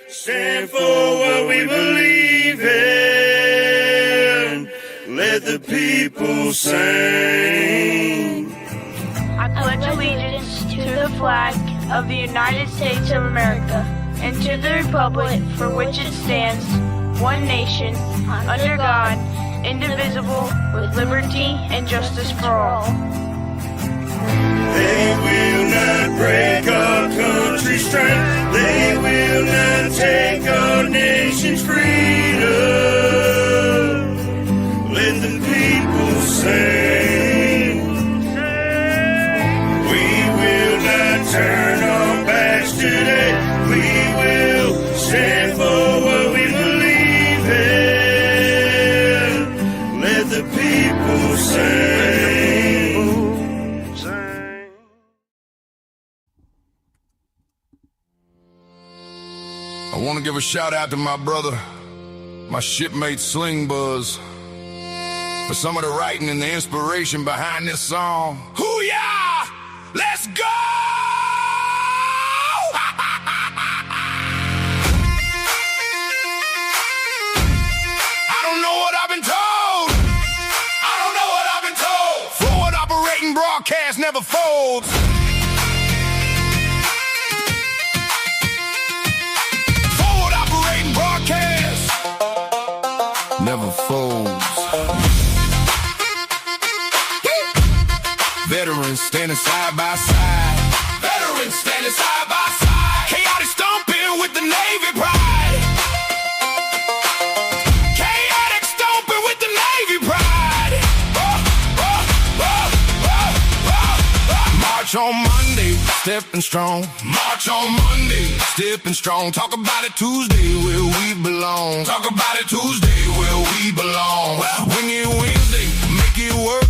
stand for what we believe in. Let the people sing. I pledge allegiance to the flag of the United States of America and to the republic for which it stands, one nation, under God, indivisible, with liberty and justice for all. They will not break our country's strength. They will not take our nation's freedom. Let the people sing. We will not turn our backs today. We will stand for what we believe in. Let the people sing. I want to give a shout out to my brother, my shipmate Sling Buzz, for some of the writing and the inspiration behind this song. Hoo-yah! Let's go! I don't know what I've been told. I don't know what I've been told. Forward operating broadcast never folds. Never folds. Veterans standing side by side. Veterans standing side by side. Chaotic stomping with the Navy pride. Chaotic stomping with the Navy pride. March on Monday, stepping strong. March on Monday, stepping strong. Talk about it Tuesday, where we belong. Talk about it Tuesday, where we belong. Wing it Wednesday, make it work.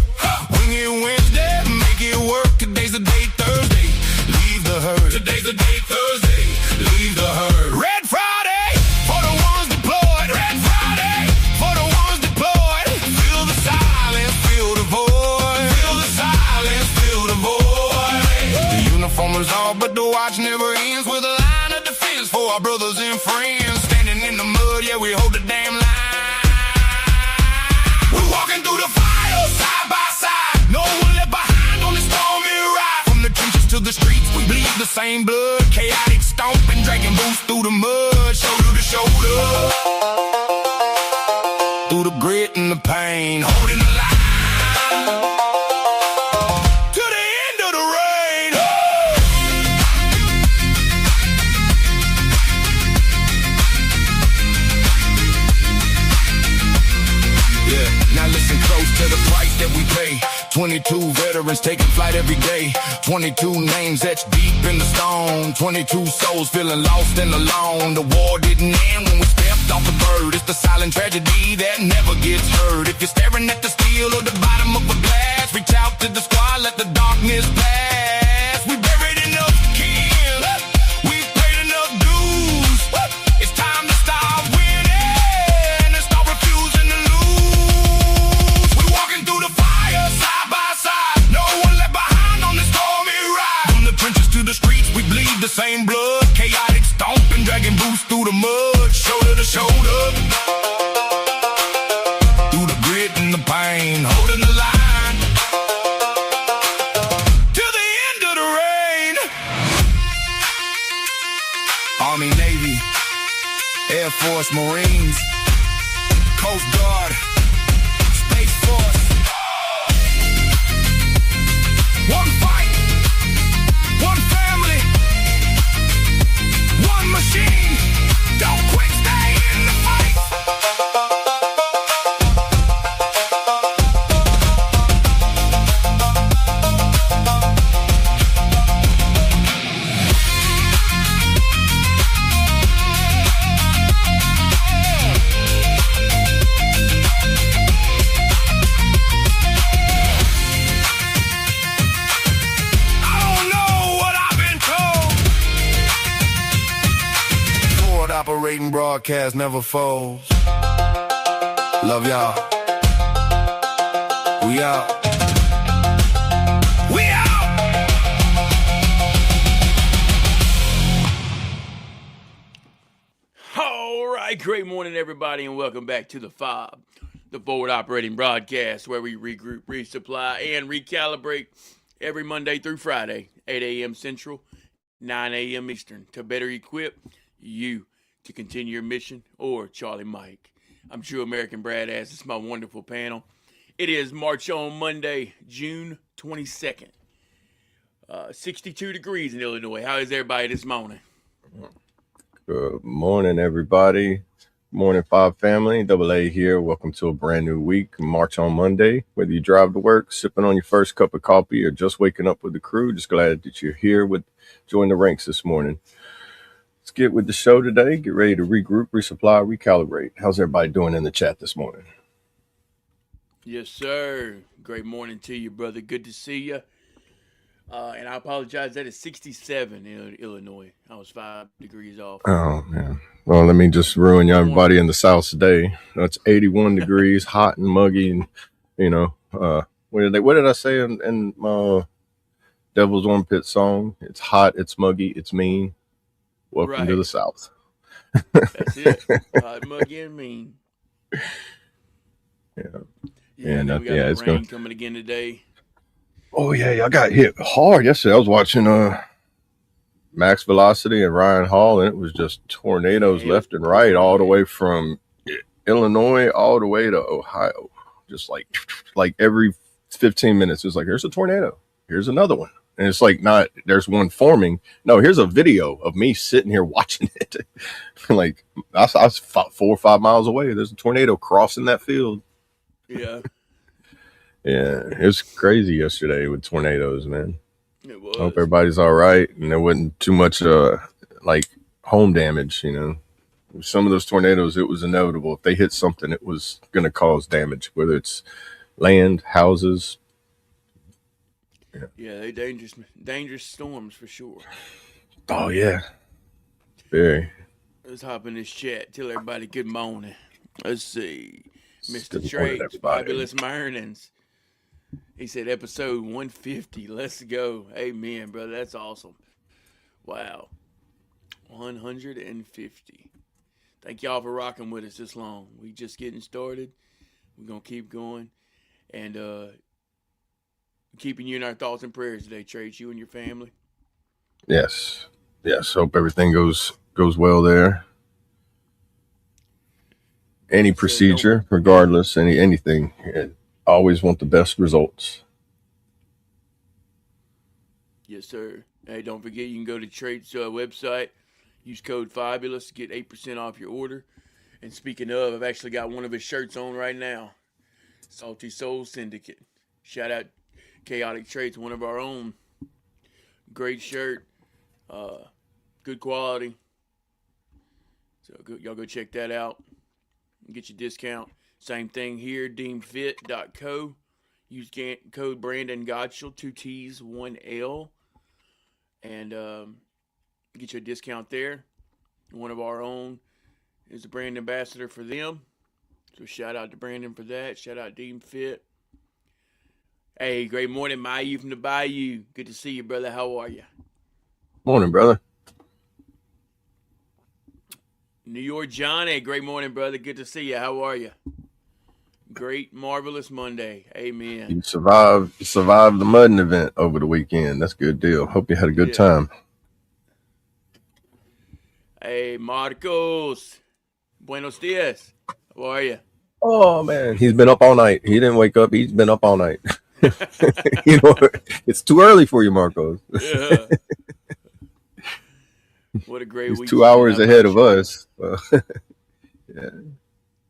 Wing it Wednesday, make it work. Today's the day, Thursday, leave the herd. Today's the day, Thursday, leave the herd. Red Friday, for the ones deployed. Red Friday, for the ones deployed. Feel the silence, feel the void. Feel the silence, feel the void. The uniform is all, but the watch never ends. With a line of defense for our brothers and friends. Standing in the mud, yeah, we hold the damn line. We're walking through the fire, side by side. No one left behind on this stormy ride. From the trenches to the streets, we bleed the same blood. Chaotic stomping, dragging boots through the mud. Shoulder to shoulder, through the grit and the pain, holding the line. To the price that we pay. 22 veterans taking flight every day. 22 names etched deep in the stone. 22 souls feeling lost and alone. The war didn't end when we stepped off the bird. It's the silent tragedy that never gets heard. If you're staring at the steel or the bottom of a glass, reach out to the squad, let the darkness pass. We buried enough kin, we've paid enough dues. It's time to start winning and start refusing to lose. We're walking through the fire, side by side. No one left behind on this stormy ride. From the trenches to the streets, we bleed the same blood. Chaotic stomping, dragging boots through the mud. Shoulder to shoulder, through the grit and the pain, holding the line till the end of the rain. Army, Navy, Air Force, Marines, Coast Guard, Space Force. One fight, one family, one machine. Don't quit, stay in the fight. Operating broadcast never folds. Love y'all. We out. We out. right, great morning, everybody, and welcome back to the F.O.B, the forward operating broadcast, where we regroup, resupply, and recalibrate every Monday through Friday, 8 a.m. Central, 9 a.m. Eastern, to better equip you to continue your mission, or Charlie Mike. I'm True American Brad Ass. It's my wonderful panel. It is March on Monday, June 22nd. 62 degrees in Illinois. How is everybody this morning? Good morning, everybody. Morning, F.O.B family. Double A here. Welcome to a brand new week, March on Monday. Whether you drive to work, sipping on your first cup of coffee, or just waking up with the crew, just glad that you're here join the ranks this morning. Let's get with the show today. Get ready to regroup, resupply, recalibrate. How's everybody doing in the chat this morning? Yes, sir. Great morning to you, brother. Good to see you. And I apologize, that is 67 in Illinois. I was 5 degrees off. Oh, man. Well, let me just ruin everybody in the South today. It's 81 degrees, hot and muggy. And, what did I say in Devil's Armpit song? It's hot, it's muggy, it's mean. Welcome to the South. That's it. Hot, muggy, and mean. Yeah. And then we got rain coming again today. Oh, yeah, I got hit hard yesterday. I was watching Max Velocity and Ryan Hall, and it was just tornadoes left and right, all the way from Illinois all the way to Ohio. Just like every 15 minutes, it's like, here's a tornado. Here's another one. And it's like, not, there's one forming. No, here's a video of me sitting here watching it. Like, I was 4 or 5 miles away. There's a tornado crossing that field. Yeah. Yeah, it was crazy yesterday with tornadoes, man. It was. I hope everybody's all right and there wasn't too much home damage, Some of those tornadoes, it was inevitable. If they hit something, it was going to cause damage, whether it's land, houses. Yeah, they dangerous storms for sure. Oh, yeah. Very. Let's hop in this chat. Tell everybody good morning. Let's see. Mr. Good morning, Traits, everybody. Fabulous Mornings. He said episode 150. Let's go. Amen, brother. That's awesome. Wow. 150. Thank y'all for rocking with us this long. We just getting started. We're going to keep going. And keeping you in our thoughts and prayers today, Trace, you and your family. Yes. Hope everything goes well there. Any procedure, regardless, anything. Always want the best results. Yes, sir. Hey, don't forget, you can go to Trade's website, use code FABULOUS to get 8% off your order. And speaking of, I've actually got one of his shirts on right now. Salty Soul Syndicate. Shout out Chaotic Traits, one of our own. Great shirt. Good quality. So y'all go check that out. Get your discount. Same thing here, deemfit.co. Use code Brandon Gottschall, 2 T's, 1 L. And get your discount there. One of our own is the brand ambassador for them. So shout out to Brandon for that. Shout out Deem Fit. Hey, great morning, Mayu from the Bayou. Good to see you, brother. How are you? Morning, brother. New York Johnny, great morning, brother. Good to see you. How are you? Great, marvelous Monday. Amen. You survived the mudding event over the weekend. That's a good deal. Hope you had a good time. Hey, Marcos. Buenos dias. How are you? Oh, man. He's been up all night. He didn't wake up. He's been up all night. It's too early for you, Marcos. Yeah. What a great week. He's 2 hours ahead of us.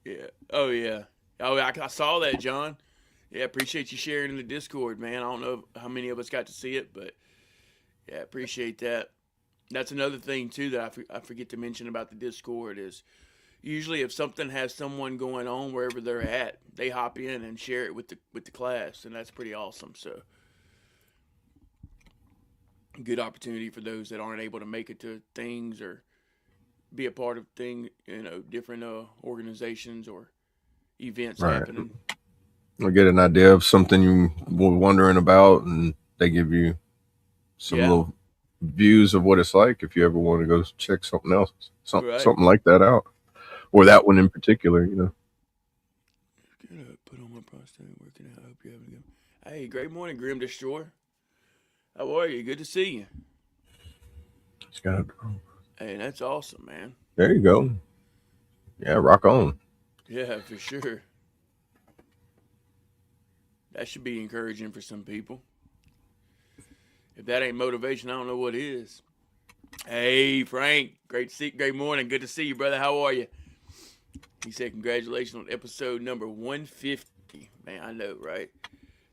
Yeah. Oh, yeah. Oh, I saw that, John. Yeah, appreciate you sharing in the Discord, man. I don't know how many of us got to see it, but yeah, appreciate that. That's another thing, too, that I forget to mention about the Discord is usually if something has someone going on wherever they're at, they hop in and share it with the class, and that's pretty awesome. So good opportunity for those that aren't able to make it to things or be a part of different organizations or events happening. Or get an idea of something you were wondering about, and they give you some little views of what it's like if you ever want to go check something else, something like that out. or that one in particular. Get up, put on my prostate, working out. I hope you're having a good. Hey, great morning, Grim Destroyer. How are you? Good to see you. It's got Hey, that's awesome, man. there you go. Yeah, rock on. Yeah, for sure. That should be encouraging for some people. If that ain't motivation, I don't know what is. Hey, Frank, great morning. Good to see you, brother. How are you? He said, congratulations on episode number 150. Man, I know, right?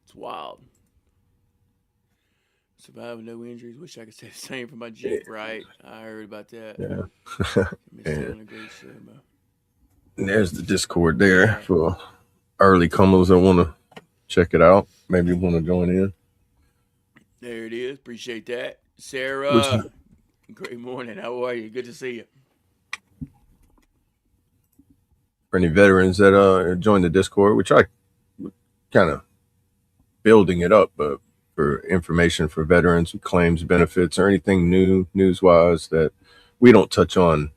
It's wild. Surviving no injuries. Wish I could say the same for my Jeep, right? I heard about that. Yeah. Miss Yeah. doing a great show, bro. And there's the Discord there Yeah. for early comers that want to check it out. Maybe want to join in. There it is. Appreciate that. Which- Sarah, great morning. How are you? Good to see you. For any veterans that join the Discord, which I kind of building it up, but for information for veterans, claims, benefits, or anything new news wise that we don't touch on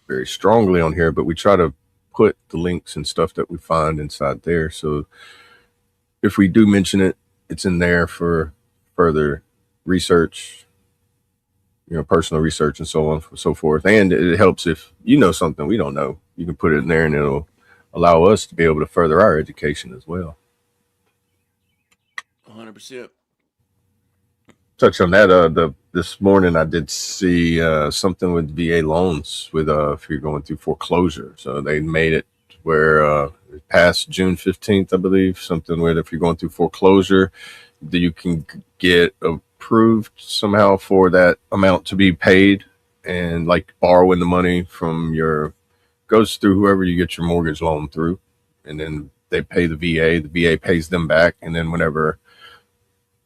very strongly on here, but we try to put the links and stuff that we find inside there. So if we do mention it, it's in there for further research, personal research and so on and so forth. And it helps if you know something we don't know, you can put it in there and it'll allow us to be able to further our education as well. 100%. Touch on that. This morning I did see something with VA loans with if you're going through foreclosure. So they made it where past June 15th, I believe, something where if you're going through foreclosure, that you can get approved somehow for that amount to be paid, and like borrowing the money from goes through whoever you get your mortgage loan through, and then they pay the VA pays them back, and then whenever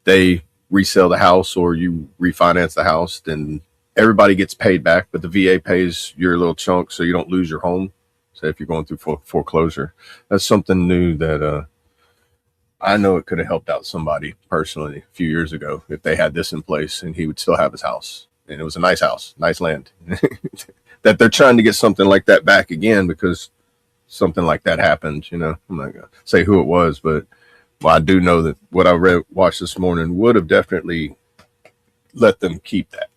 they resell the house or you refinance the house, then everybody gets paid back, but the VA pays your little chunk so you don't lose your home. So if you're going through foreclosure, that's something new that I know it could have helped out somebody personally a few years ago if they had this in place, and he would still have his house. And it was a nice house, nice land. That they're trying to get something like that back again because something like that happened. I'm not going to say who it was, but I do know that what I watched this morning would have definitely let them keep that.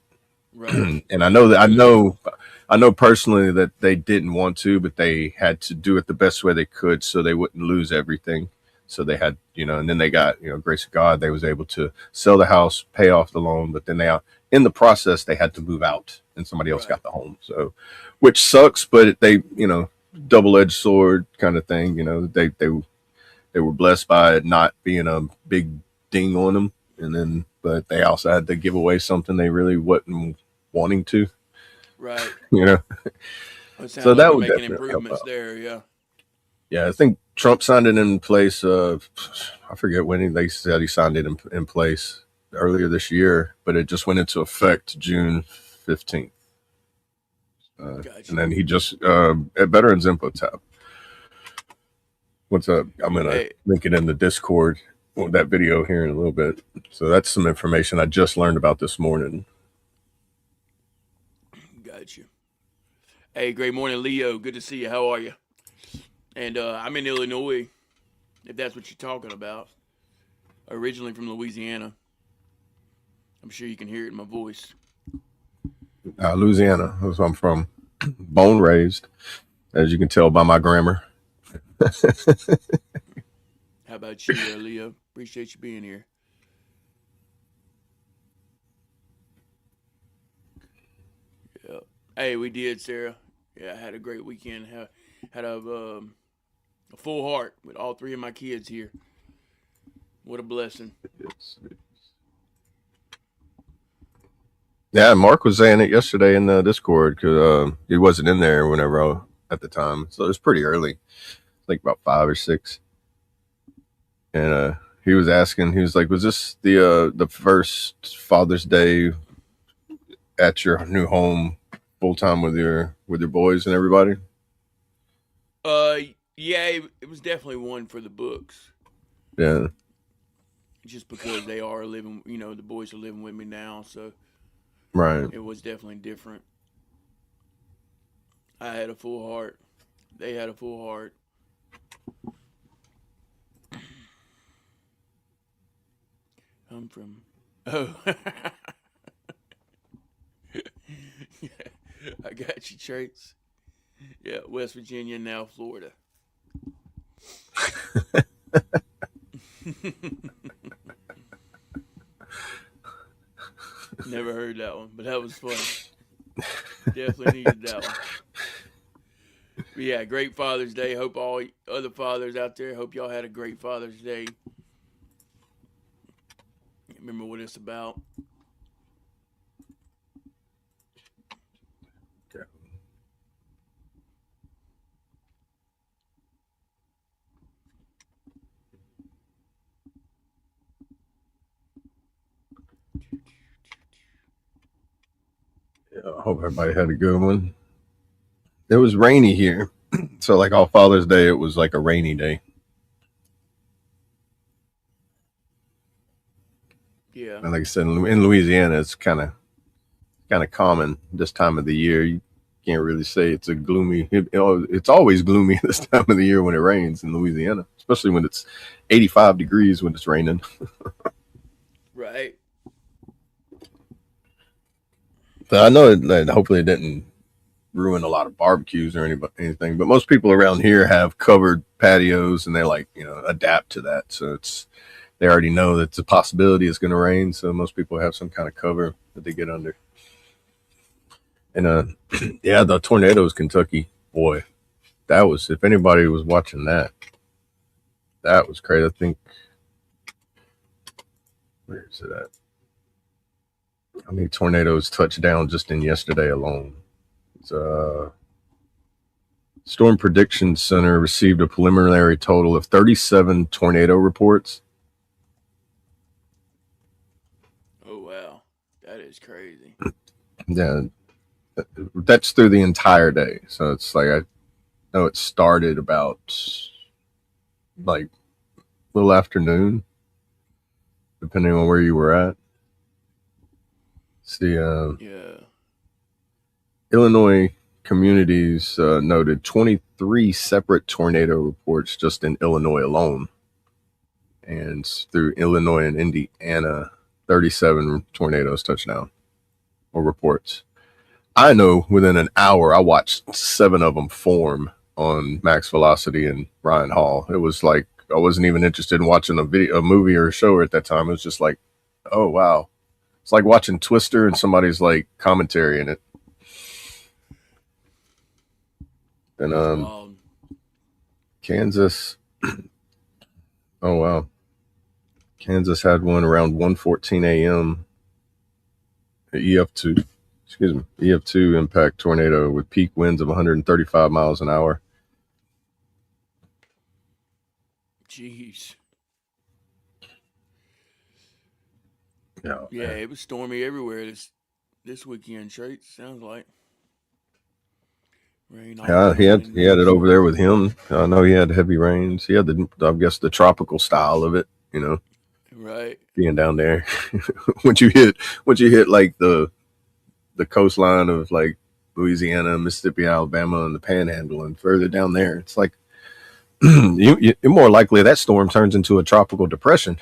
Right. And I know personally that they didn't want to, but they had to do it the best way they could so they wouldn't lose everything. So they had, and then they got, grace of God, they was able to sell the house, pay off the loan, but then in the process, they had to move out and somebody else got the home. So, which sucks, but they, double-edged sword kind of thing, they were blessed by it not being a big ding on them. But they also had to give away something they really wasn't wanting to. Right. So that would making definitely improvements help out. there. Yeah. Yeah, I think Trump signed it in place. I forget when they said he signed it in place earlier this year, but it just went into effect June 15th. Gotcha. And then he just at Veterans Info tab. What's up? I'm gonna link it in the Discord with that video here in a little bit. So that's some information I just learned about this morning. Gotcha. Hey, great morning, Leo. Good to see you. How are you? And I'm in Illinois, if that's what you're talking about. Originally from Louisiana. I'm sure you can hear it in my voice. Louisiana, that's where I'm from. Born raised, as you can tell by my grammar. How about you, Leo? Appreciate you being here. Yeah. Hey, we did, Sarah. Yeah, I had a great weekend. Had a full heart with all three of my kids here. What a blessing. Yeah, Mark was saying it yesterday in the Discord because he wasn't in there whenever at the time, so it was pretty early, like about 5 or 6. And he was asking, he was like, "Was this the first Father's Day at your new home, full time with your boys and everybody?" Yeah, it was definitely one for the books. Yeah. Just because they are living, the boys are living with me now, so right. It was definitely different. I had a full heart. They had a full heart. I'm from. Oh. I got you, Trace. Yeah, West Virginia, now Florida. Never heard that one, but that was funny. Definitely needed that one. But yeah, great Father's Day. Hope all other fathers out there, hope y'all had a great Father's Day. Remember what it's about. I hope everybody had a good one. It was rainy here. So like all Father's Day, it was like a rainy day. Yeah. And like I said, in Louisiana, it's kind of common this time of the year. You can't really say it's a gloomy. It's always gloomy this time of the year when it rains in Louisiana, especially when it's 85 degrees when it's raining. Right. But I know that hopefully it didn't ruin a lot of barbecues or anything. But most people around here have covered patios and they like adapt to that. So they already know that it's a possibility it's going to rain. So most people have some kind of cover that they get under. And yeah, the tornadoes, Kentucky, boy, that was, if anybody was watching that was crazy. I think, where is it at? How many tornadoes touched down just in yesterday alone? It's Storm Prediction Center received a preliminary total of 37 tornado reports. Oh wow, that is crazy. Yeah, that's through the entire day. So it's like I know it started about like a little afternoon, depending on where you were at. See, Yeah. Illinois communities noted 23 separate tornado reports just in Illinois alone. And through Illinois and Indiana, 37 tornadoes touched down or reports. I know within an hour, I watched 7 of them form on Max Velocity and Ryan Hall. It was like I wasn't even interested in watching a movie or a show at that time. It was just like, oh wow, it's like watching Twister and somebody's like commentary in it. And That's wild. Kansas, oh wow, Kansas had one around 1:14 a.m. EF2. Excuse me, EF2 impact tornado with peak winds of 135 miles an hour. Jeez. Yeah, Yeah, it was stormy everywhere this weekend. Trace sounds like rain all yeah, coming he had it in. over there with him. I know he had heavy rains. He had I guess the tropical style of it, Right. being down there. once you hit like the coastline of like Louisiana, Mississippi, Alabama, and the Panhandle, and further down there, it's like you're more likely that storm turns into a tropical depression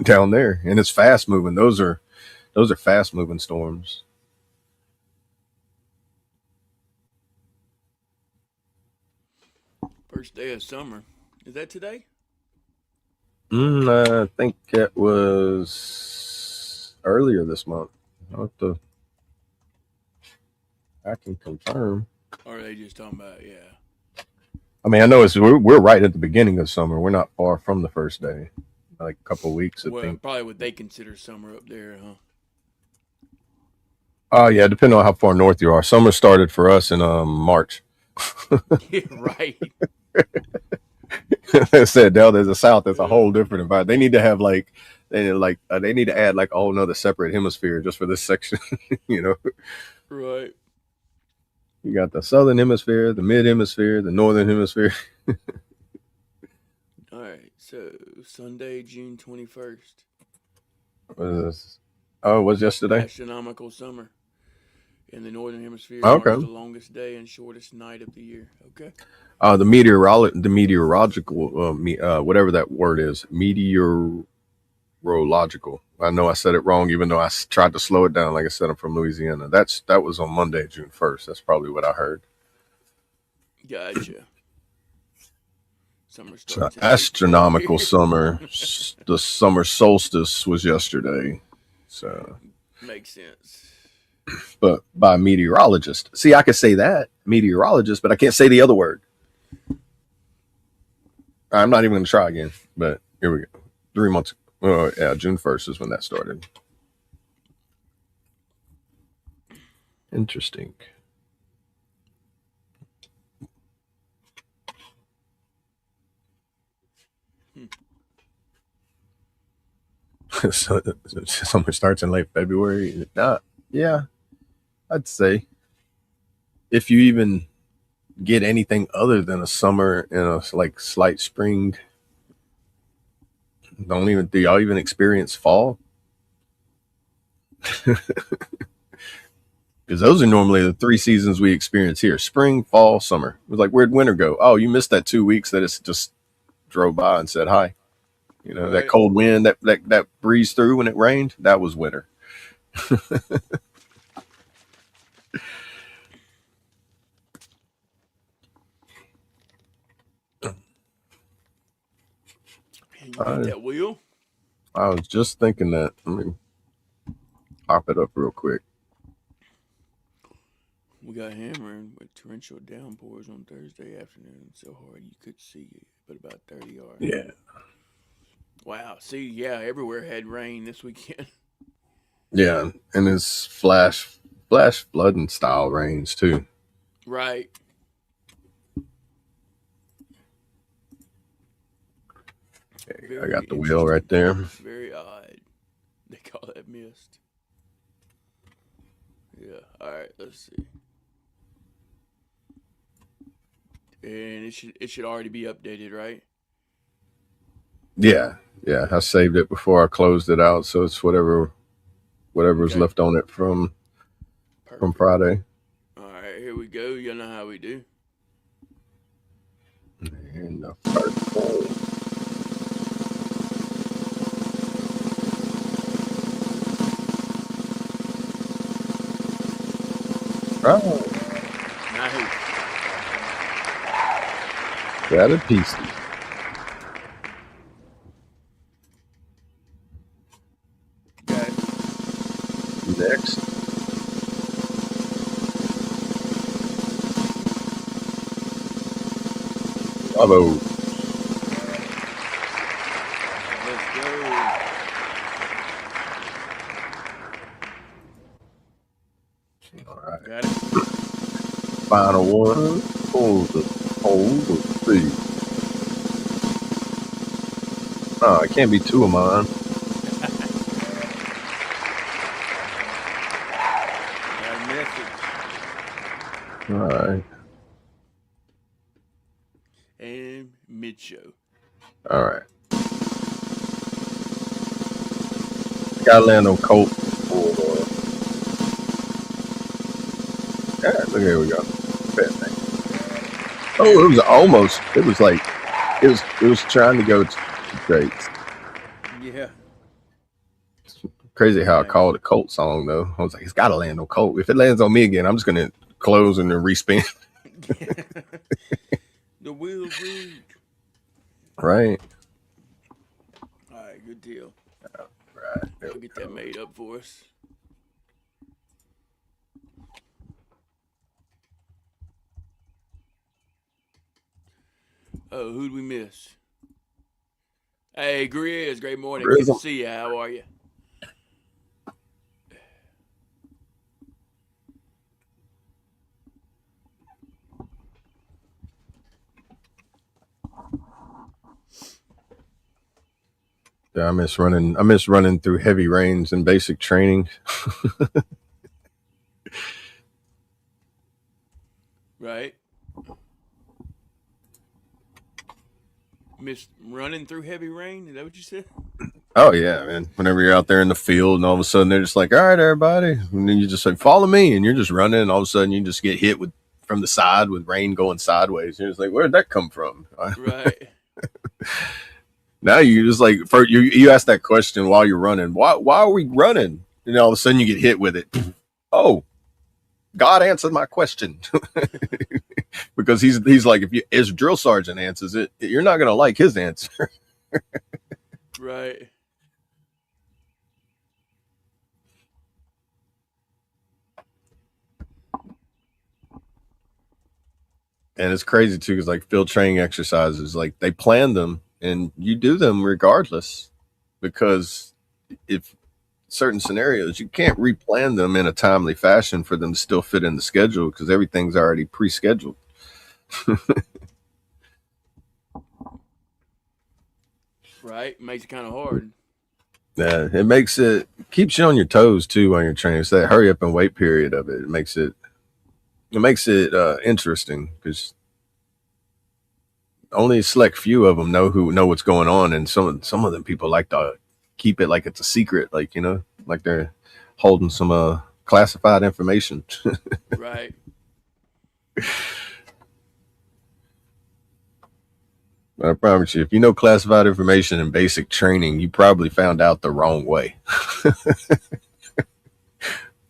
down there, and it's fast moving. Those are fast moving storms. First day of summer. Is that today? I think it was earlier this month. I can confirm. Or are they just talking about I mean, I know we're right at the beginning of summer. We're not far from the first day, like a couple of weeks, I well, think. probably what they consider summer up there, huh? Oh yeah, depending on how far north you are. Summer started for us in March. Yeah, right. They said down there's a south. That's a Yeah. whole different environment. They need to have they need to add like a whole nother separate hemisphere just for this section. Right. You got the southern hemisphere, the mid hemisphere, the northern hemisphere. All right. So Sunday, June 21st. What is this? Oh, it was yesterday. Astronomical summer. in the northern hemisphere Okay. marks the longest day and shortest night of the year. Okay. The meteorological, whatever that word is, meteorological. I know I said it wrong, even though I tried to slow it down. Like I said, I'm from Louisiana. That was on Monday, June 1st. That's probably what I heard. Gotcha. Summer So starts in astronomical late summer. The summer solstice was yesterday. So, Makes sense. but by meteorologist. See, I could say that meteorologist, but I can't say the other word. I'm not even going to try again. But here we go. 3 months. Oh yeah, June 1st is when that started. Interesting. So summer starts in late February. Yeah, I'd say if you even get anything other than a summer and a like slight spring, do y'all even experience fall? Because those are normally the 3 seasons we experience here: spring, fall, summer. It was like, where'd winter go? Oh, you missed that 2 weeks that it's just drove by and said hi. You know, that Right. cold wind that breezed through when it rained, that was winter. And you got I, that wheel? I was just thinking that. Let me pop it up real quick. We got hammering with torrential downpours on Thursday afternoon, so hard you could see it, but about 30 yards. Yeah. Wow. See, yeah, everywhere had rain this weekend. Yeah, and it's flash flooding style rains too. Right. Okay, I Very got the wheel right interesting. there. Very odd. They call that mist. Yeah. All right. Let's see. And it should already be updated, right? Yeah, I saved it before I closed it out, so it's whatever was Okay. left on it from Perfect. Friday. All right. Here we go. You know how we do. And the first one. Oh, Nice. got a piece. Got it. Next. Bravo. Let's go. All right. Got it. Final one. Hold it. Let's see. Oh, it can't be two of mine. Got a message. All right. And mid show. All right. Gotta land on Colt. Yeah, look, here we go. Bad thing. Oh, it was almost. It was like it was trying to go to Drake's. Yeah. Crazy how I Nice. called it Colt song though. I was like, it's gotta land on Colt. If it lands on me again, I'm just gonna close and then respin. The wheels rigged. Right. All right, good deal. Right. I'll get that made up for us. Oh, who'd we miss? Hey, Grizz, great morning. Good to Grizzle. see you. How are you? Yeah, I miss running through heavy rains and basic training. Right? Miss running through heavy rain? Is that what you said? Oh yeah, man. Whenever you're out there in the field and all of a sudden they're just like, all right, everybody. And then you just like, follow me. And you're just running. And all of a sudden you just get hit with from the side with rain going sideways. You're just like, where did that come from? Right. Now you just like, for you ask that question while you're running. Why are we running? And all of a sudden you get hit with it. Oh, God answered my question. Because he's like, if you, his drill sergeant answers it, you're not going to like his answer. Right. And it's crazy too, because like field training exercises, like they plan them and you do them regardless, because if certain scenarios you can't replan them in a timely fashion for them to still fit in the schedule because everything's already pre-scheduled. Right. Makes it kind of hard. Yeah, it makes it keeps you on your toes too when you're training. It's that hurry up and wait period of it. It makes it interesting because only a select few of them know what's going on, and some of them people like to keep it like it's a secret, like like they're holding some classified information. Right. I promise you, if you know classified information in basic training, you probably found out the wrong way.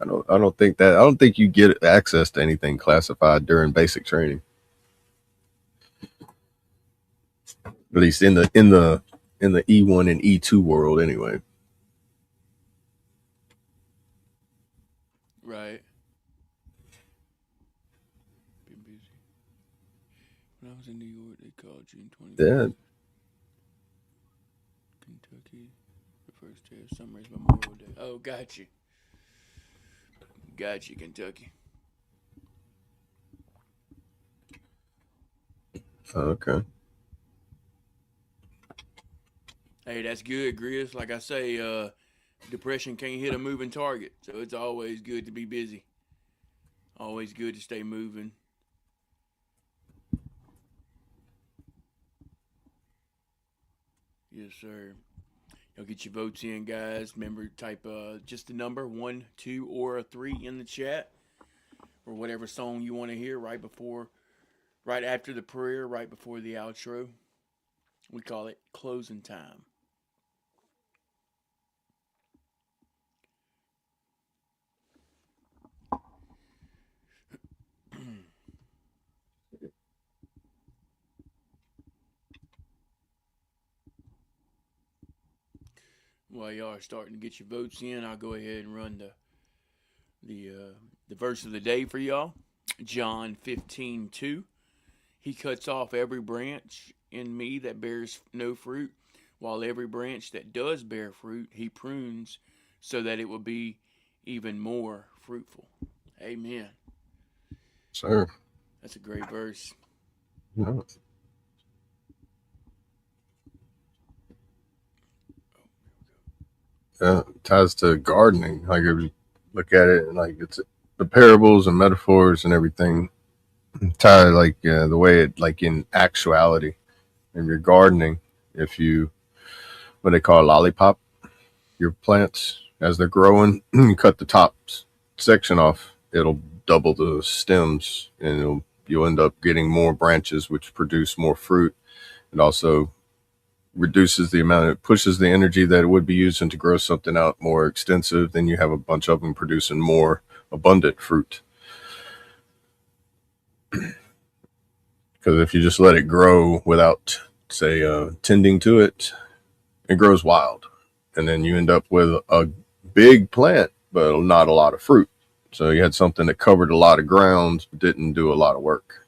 I don't think you get access to anything classified during basic training. At least in the E1 and E2 world anyway. Right. Been busy. When I was in New York, they called June 25th. Yeah. Kentucky. The first day of summer is Memorial Day. Oh, got you. Got you, Kentucky. Okay. Hey, that's good, Grizz. Like I say, depression can't hit a moving target, so it's always good to be busy. Always good to stay moving. Yes, sir. You'll get your votes in, guys. Remember, type just the number 1, 2, or a 3 in the chat for whatever song you want to hear right after the prayer, right before the outro. We call it closing time. While y'all are starting to get your votes in, I'll go ahead and run the verse of the day for y'all. John 15:2. He cuts off every branch in me that bears no fruit, while every branch that does bear fruit, he prunes so that it will be even more fruitful. Amen. Sure. That's a great verse. No. Ties to gardening. Like if you look at it, like it's the parables and metaphors and everything tie like the way it like in actuality. If you're gardening, if you what they call a lollipop, your plants as they're growing, you cut the top section off, it'll double the stems, and you'll end up getting more branches, which produce more fruit. It also reduces the amount, it pushes the energy that it would be using to grow something out more extensive. Then you have a bunch of them producing more abundant fruit. Because if you just let it grow without, say, tending to it, it grows wild. And then you end up with a big plant, but not a lot of fruit. So you had something that covered a lot of ground, but didn't do a lot of work.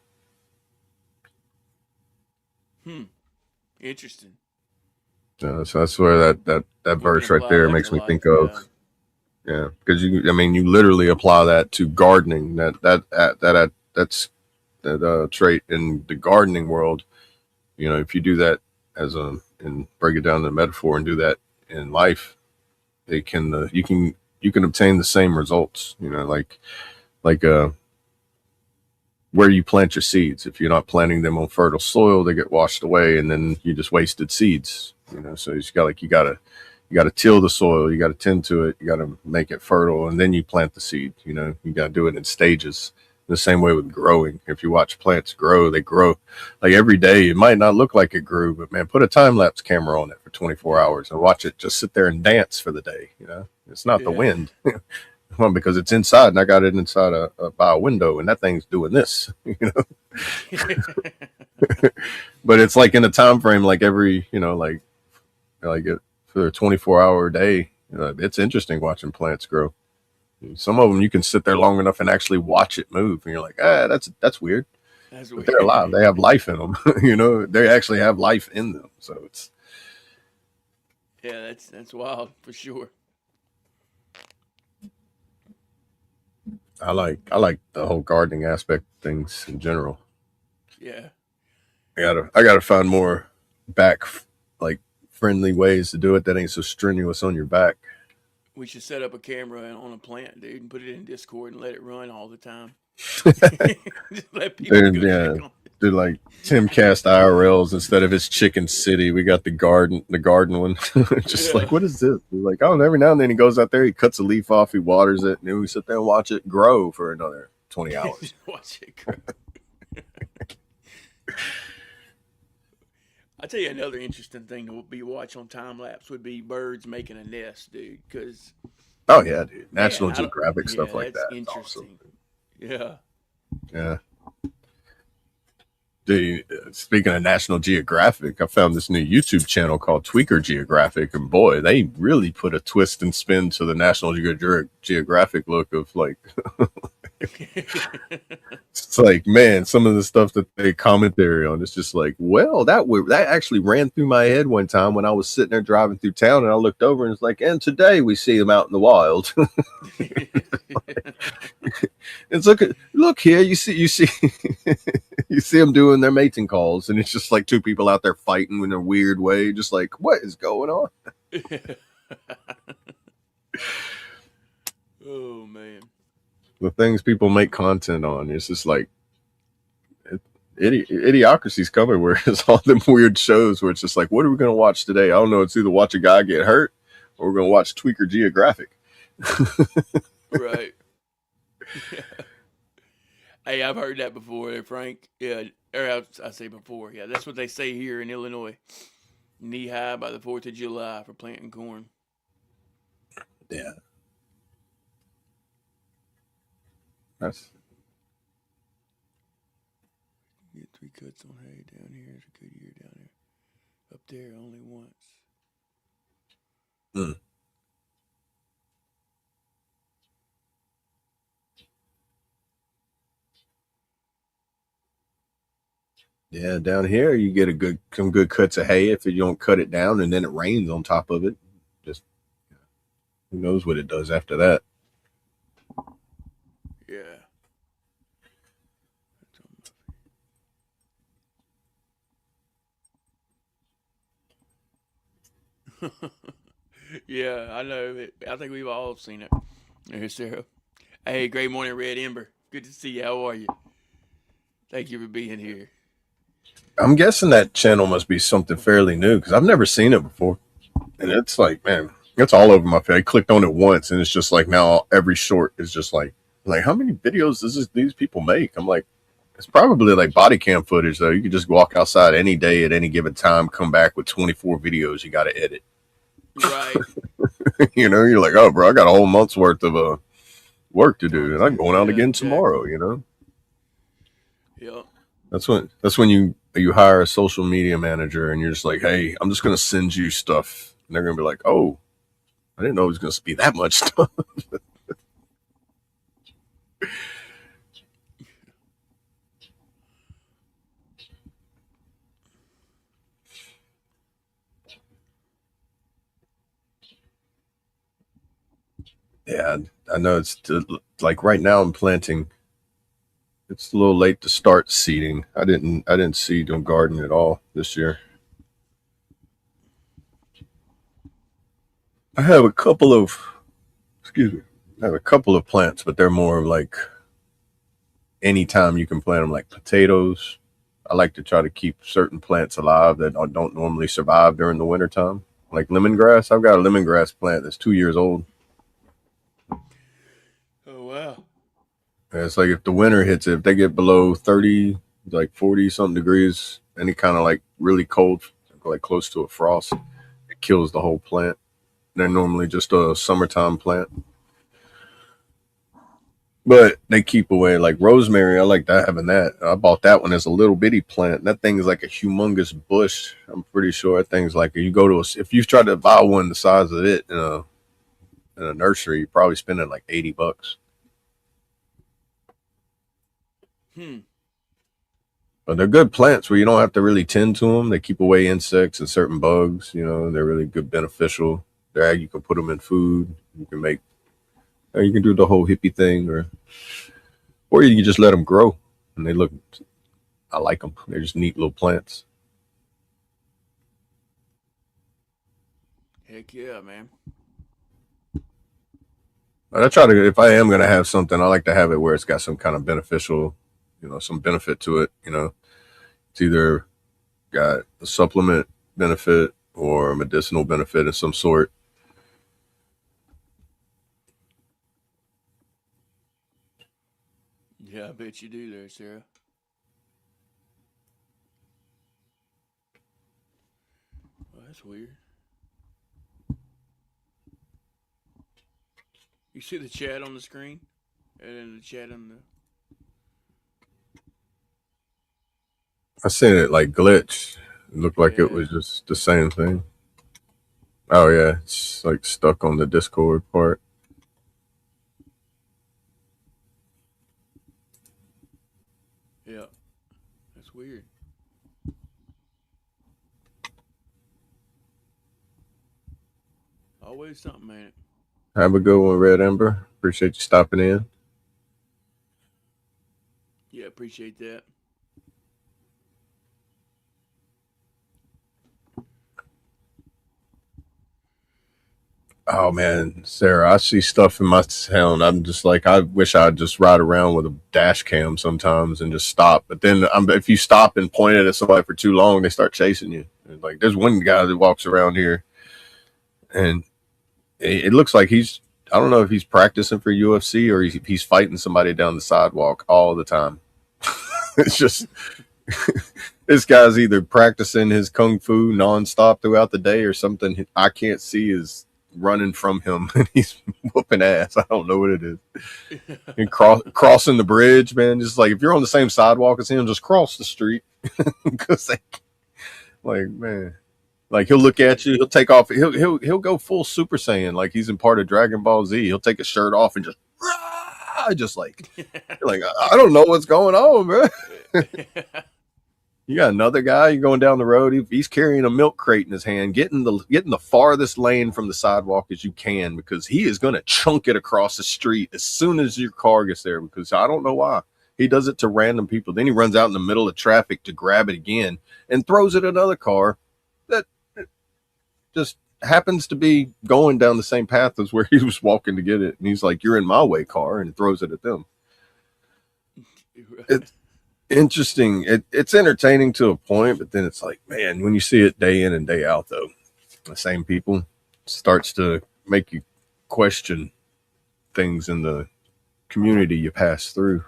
Interesting. So that's where that verse right there makes me think of. Yeah, because you literally apply that to gardening. That's that trait in the gardening world. If you do that and break it down to metaphor and do that in life, it can you can obtain the same results. Like where you plant your seeds. If you're not planting them on fertile soil, they get washed away, and then you just wasted seeds. So you You got to till the soil, you got to tend to it, you got to make it fertile, and then you plant the seed. You know, you got to do it in stages. The same way with growing. If you watch plants grow, they grow like every day. It might not look like it grew, but man, put a time lapse camera on it for 24 hours and watch it just sit there and dance for the day. You know, it's not the Yeah. wind. Well, because it's inside, and I got it inside by a window, and that thing's doing this. You know, but it's like in a time frame, like every, you know, like it for a 24-hour day. It's interesting watching plants grow. Some of them you can sit there long enough and actually watch it move, and you're like, that's weird. That's But weird. they're alive. They have life in them. You know, they actually have life in them. So it's Yeah, that's wild for sure. I like the whole gardening aspect of things in general. Yeah. I gotta find more back like friendly ways to do it that ain't so strenuous on your back. We should set up a camera on a plant, dude, and put it in Discord and let it run all the time. Just let people Dude, go yeah, check on it. do like Tim Cast IRLs instead of his Chicken City. We got the garden one. Just Yeah. like, what is this? We're like, oh, and every now and then he goes out there, he cuts a leaf off, he waters it, and then we sit there and watch it grow for another 20 hours. Just watch it grow. I tell you another interesting thing to be watch on time lapse would be birds making a nest, dude. Because Oh yeah, dude. National man, Geographic stuff like that's that. It's awesome. interesting. Yeah. Yeah. Dude, speaking of National Geographic, I found this new YouTube channel called Tweaker Geographic, and boy, they really put a twist and spin to the National Geographic look of like, it's like, man, some of the stuff that they commentary on, it's just like, well, that actually ran through my head one time when I was sitting there driving through town, and I looked over and it's like, and today we see them out in the wild. It's look here, you see you see them doing their mating calls, and it's just like two people out there fighting in a weird way, just like, what is going on? Oh man. The things people make content on, it's just like idiocracy's coming, where it's all them weird shows where it's just like, what are we going to watch today? I don't know. It's either watch a guy get hurt or we're going to watch Tweaker Geographic. Right. Hey, I've heard that before, Frank. Yeah, or I say before. Yeah, that's what they say here in Illinois. Knee high by the 4th of July for planting corn. Yeah. That's Get 3 cuts on hay down here. It's a good year down there. Up there, only once. Mm. Yeah, down here you get some good cuts of hay if you don't cut it down, and then it rains on top of it. Just who knows what it does after that. Yeah. Yeah, I know it. I think we've all seen it. There's Sarah. Hey, great morning, Red Ember. Good to see you. How are you? Thank you for being here. I'm guessing that channel must be something fairly new because I've never seen it before. And it's like, man, it's all over my face. I clicked on it once and it's just like now every short is just like how many videos does these people make? I'm like, it's probably like body cam footage though. You could just walk outside any day at any given time, come back with 24 videos you got to edit. Right. You know, you're like, oh, bro, I got a whole month's worth of work to do, and I'm going out Yeah, again exactly. tomorrow. You know, Yep. that's when you hire a social media manager, and you're just like, hey, I'm just gonna send you stuff, and they're gonna be like, oh, I didn't know it was gonna be that much stuff. Yeah, I know like right now I'm planting. It's a little late to start seeding. I didn't seed on garden at all this year. I have a couple of plants, but they're more like anytime you can plant them, like potatoes. I like to try to keep certain plants alive that don't normally survive during the wintertime. like lemongrass. I've got a lemongrass plant that's 2 years old. Oh wow. And it's like if the winter hits it, if they get below 30, like 40 something degrees, any kind of like really cold, like close to a frost, it kills the whole plant. They're normally just a summertime plant. But they keep away like rosemary. I like that having that. I bought that one as a little bitty plant. That thing is like a humongous bush. I'm pretty sure that thing's like you go to if you try to buy one the size of it in a nursery, you're probably spending like $80. Hmm. But they're good plants where you don't have to really tend to them. They keep away insects and certain bugs. You know, they're really good, beneficial. You can put them in food. You can make. You can do the whole hippie thing, or you can just let them grow, and they look. I like them. They're just neat little plants. Heck yeah, man. I try to. If I am going to have something, I like to have it where it's got some kind of beneficial, some benefit to it. It's either got a supplement benefit or medicinal benefit of some sort. Yeah, I bet you do there, Sarah. Well, that's weird. You see the chat on the screen? And then the chat on the... I seen it like glitch. It looked like it Yeah. was just the same thing. Oh yeah, it's like stuck on the Discord part. Yeah. That's weird. Always something, man. Have a good one, Red Ember. Appreciate you stopping in. Yeah, appreciate that. Oh man, Sarah, I see stuff in my town. I'm just like, I wish I'd just ride around with a dash cam sometimes and just stop. But then, if you stop and point it at somebody for too long, they start chasing you. And like, there's one guy that walks around here, and it looks like I don't know if he's practicing for UFC or he's fighting somebody down the sidewalk all the time. It's just this guy's either practicing his kung fu nonstop throughout the day or something I can't see is running from him and he's whooping ass. I don't know what it is. And crossing the bridge, man. Just like if you're on the same sidewalk as him, just cross the street. Because like, man. Like he'll look at you, he'll take off, he'll go full Super Saiyan, like he's in part of Dragon Ball Z. He'll take his shirt off and just like you're like I don't know what's going on, man. You got another guy. You're going down the road. He's carrying a milk crate in his hand, getting the farthest lane from the sidewalk as you can because he is going to chunk it across the street as soon as your car gets there. Because I don't know why he does it to random people. Then he runs out in the middle of traffic to grab it again and throws it at another car that just happens to be going down the same path as where he was walking to get it. And he's like, "You're in my way, car," and throws it at them. It's interesting. It's entertaining to a point, but then it's like, man, when you see it day in and day out, though, the same people, it starts to make you question things in the community you pass through.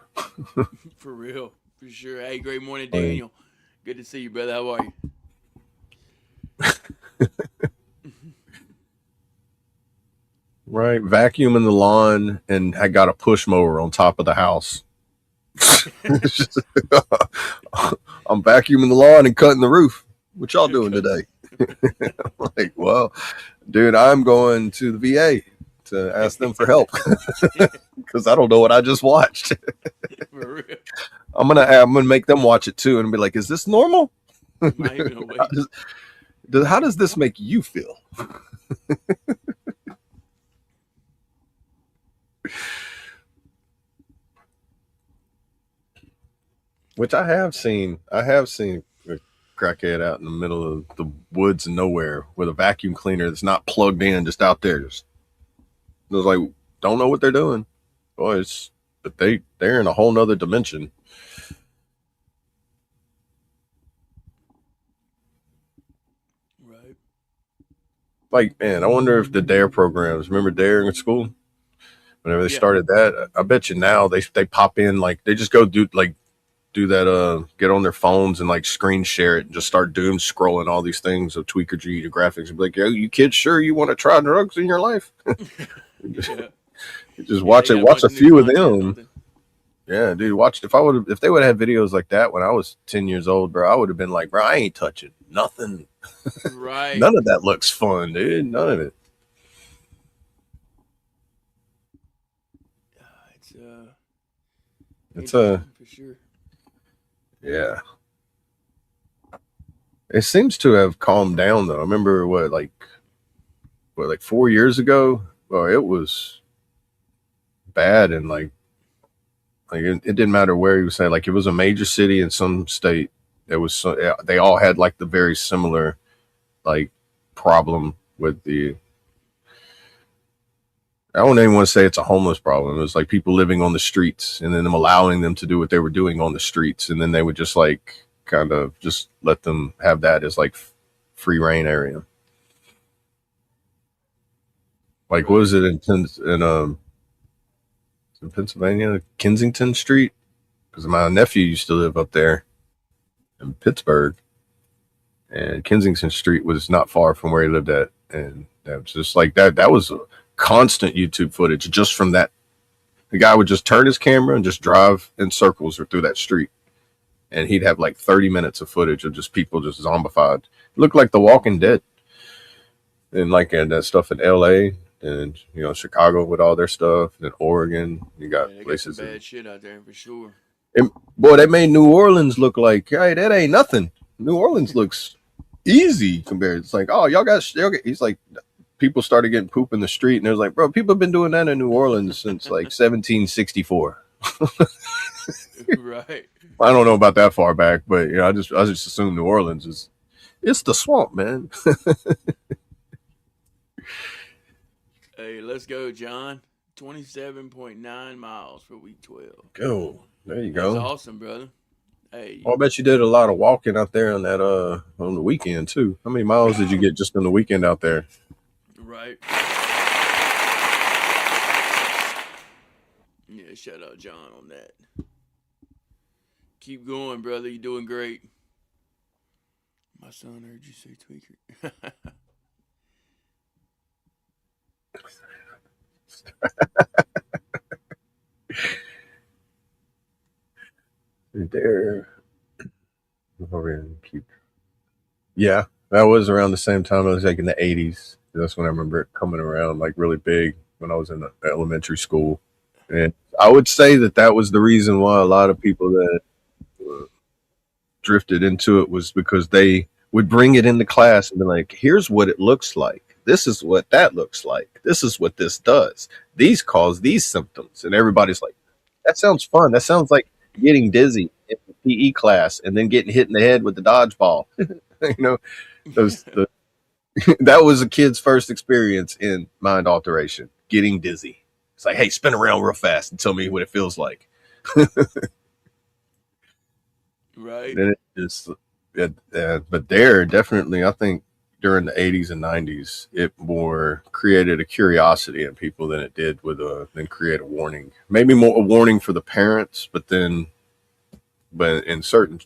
For real. For sure. Hey, great morning, Daniel. Good to see you, brother. How are you? Right, vacuuming the lawn and I got a push mower on top of the house. Just, I'm vacuuming the lawn and cutting the roof. What y'all doing today? I'm like, well, dude, I'm going to the VA to ask them for help because I don't know what I just watched. For real. I'm gonna make them watch it too and be like, is this normal? Not even awake. How does this make you feel? Which I have seen. I have seen a crackhead out in the middle of the woods and nowhere with a vacuum cleaner that's not plugged in, just out there. Just it was like, don't know what they're doing. Boys, but they're in a whole nother dimension. Right. like, man, I wonder if the DARE programs, remember DARE in school? Whenever they Yeah. started that, I bet you now they pop in, like, they just go do that, get on their phones and like screen share it and just start doom scrolling all these things of tweaker G graphics and be like, yo, you kids sure you want to try drugs in your life? Yeah. You just Yeah, watch they it, got a watch bunch a of new few of content, don't them. they? Yeah, dude, if they would have had videos like that when I was 10 years old, bro, I would have been like, bro, I ain't touching nothing. Right. None of that looks fun, dude. None of it. It's It's interesting for sure. yeah. It seems to have calmed down though. I remember like 4 years ago. Well, it was bad, and like it didn't matter where he was saying. Like, it was a major city in some state. There was they all had like the very similar like problem with the. I don't even want to say it's a homeless problem. It was like people living on the streets, and then them allowing them to do what they were doing on the streets, and then they would just like kind of just let them have that as like free reign area. Like, what was it in Pennsylvania, Kensington Street? Because my nephew used to live up there in Pittsburgh, and Kensington Street was not far from where he lived at, and that was just like that. That was a constant YouTube footage just from that. The guy would just turn his camera and just drive in circles or through that street, and he'd have like 30 minutes of footage of just people just zombified. It looked like The Walking Dead, and like that stuff in L.A. and Chicago with all their stuff, and Oregon. You got Yeah, they got some places. bad shit out there for sure. And boy, they made New Orleans look like, hey, that ain't nothing. New Orleans looks easy compared. It's like, oh, y'all got. He's like, people started getting poop in the street, and there's like, bro, people have been doing that in New Orleans since like 1764. Right. I don't know about that far back, but I just assume New Orleans is. It's the swamp, man. Hey, let's go, John. 27.9 miles for week 12. Go. There you That's go. awesome, brother. Hey, Well, I bet you did a lot of walking out there on that on the weekend too. How many miles did you get just on the weekend out there? right. Yeah, shout out John on that. Keep going, brother. You're doing great. My son heard you say tweaker. There. Yeah, that was around the same time. I was like in the 80s. That's when I remember it coming around like really big when I was in elementary school. And I would say that was the reason why a lot of people that drifted into it was because they would bring it into class and be like, here's what it looks like. This is what that looks like. This is what this does. These cause these symptoms. And everybody's like, that sounds fun. That sounds like getting dizzy in the PE class and then getting hit in the head with the dodgeball. That was a kid's first experience in mind alteration, getting dizzy. It's like, hey, spin around real fast and tell me what it feels like. Right. And it just, but there definitely, I think during the 80s and 90s, it more created a curiosity in people than it did than create a warning. Maybe more a warning for the parents, but in certain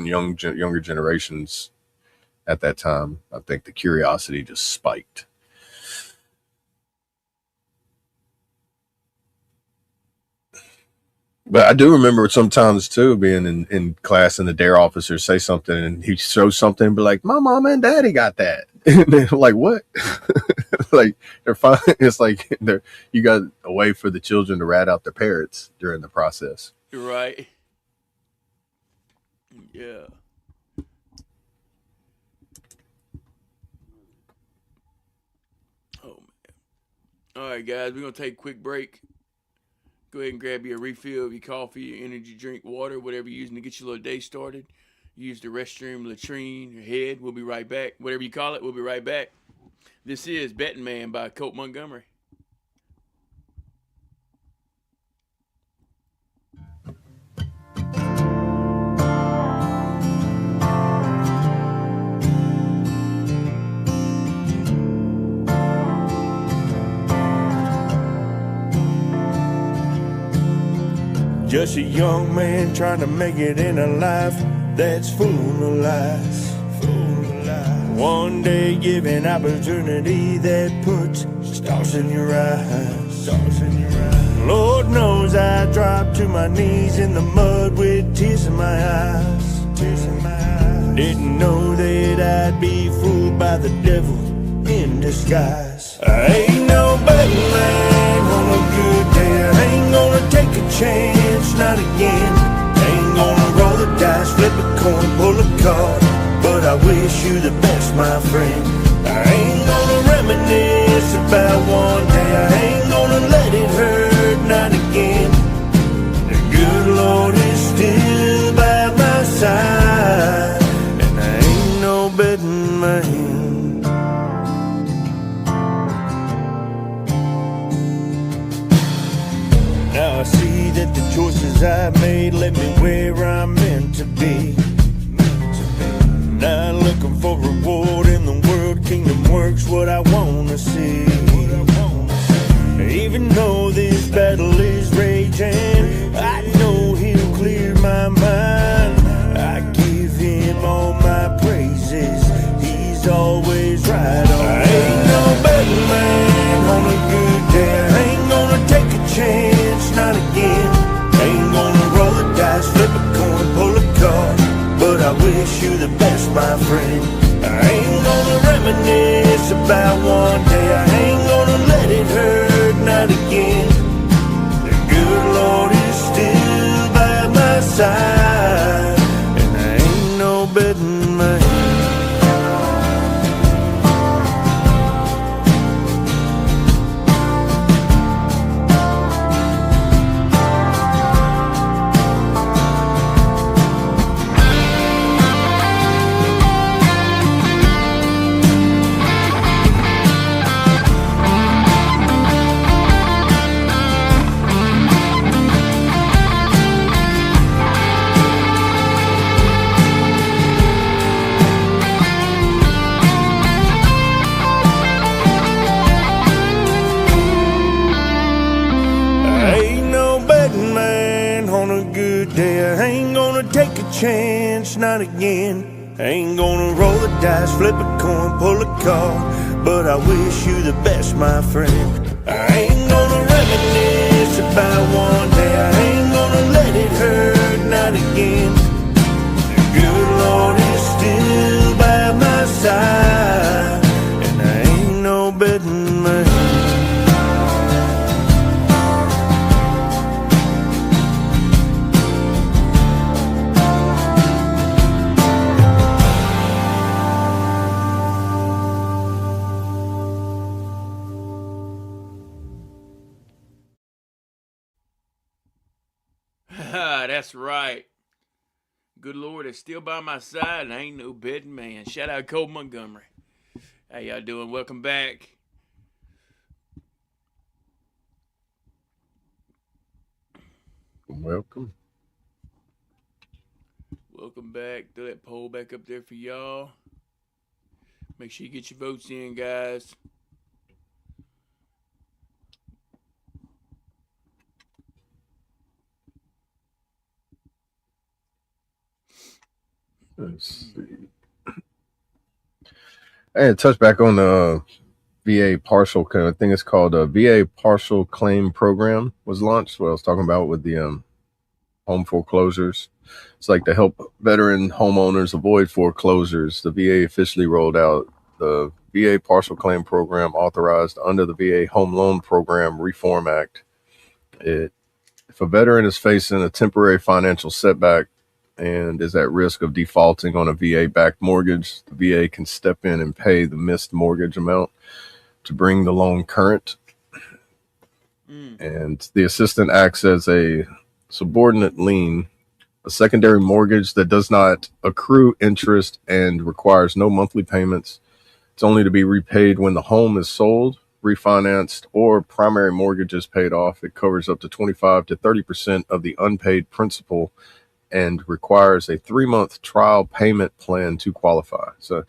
younger generations at that time, I think the curiosity just spiked. But I do remember sometimes too being in class and the DARE officer say something and he shows something and be like, my mom and daddy got that. And they're like, what? Like they're fine. It's like you got a way for the children to rat out their parents during the process. Right. Yeah. Oh, man. All right, guys, we're going to take a quick break. Go ahead and grab you a refill of your coffee, your energy drink, water, whatever you're using to get your little day started. Use the restroom, latrine, your head. We'll be right back. Whatever you call it, we'll be right back. This is Betting Man by Colt Montgomery. Just a young man trying to make it in a life that's full of lies. One day given opportunity that puts stars in your eyes. Lord knows I dropped to my knees in the mud with tears in my eyes. Didn't know that I'd be fooled by the devil in disguise. I ain't no better man on a good day. I ain't gonna take a chance, not again. Ain't gonna roll the dice, flip a coin, pull a card, but I wish you the best, my friend. I ain't gonna reminisce about one day. I ain't gonna let it hurt, not again. The good Lord is still by my side, and I ain't no betting man. Now I see that the choices I made led me where I'm meant to be. Not looking for reward in the world, kingdom works what I wanna see. Even though this battle is raging, I know he'll clear my mind. I give him all my praises, he's always right on. I ain't no better man on a good day. I ain't gonna take a chance, not again. Ain't gonna roll the dice, flip a coin, pull a card, but I wish you the best, my friend. I ain't gonna reminisce about one day. I ain't gonna let it hurt, not again. The good Lord is still by my side, and I ain't no betting man. Chance, not again. Ain't gonna roll the dice, flip a coin, pull a card, but I wish you the best, my friend. I ain't gonna reminisce about one day. I ain't gonna let it hurt, not again. The good Lord is still by my side, and I ain't no betting man. That's right. Good Lord is still by my side, and I ain't no betting man. Shout out Cole Montgomery. How y'all doing? Welcome back. Welcome. Welcome back. Throw that poll back up there for y'all. Make sure you get your votes in, guys. Let's see. And touch back on the VA partial, I think it's called a VA partial claim program was launched. What I was talking about with the home foreclosures. It's like to help veteran homeowners avoid foreclosures. The VA officially rolled out the VA partial claim program authorized under the VA Home Loan Program Reform Act. If a veteran is facing a temporary financial setback and is at risk of defaulting on a VA-backed mortgage, the VA can step in and pay the missed mortgage amount to bring the loan current. And the assistant acts as a subordinate lien, a secondary mortgage that does not accrue interest and requires no monthly payments. It's only to be repaid when the home is sold, refinanced, or primary mortgage is paid off. It covers up to 25 to 30% of the unpaid principal and requires a 3-month trial payment plan to qualify. So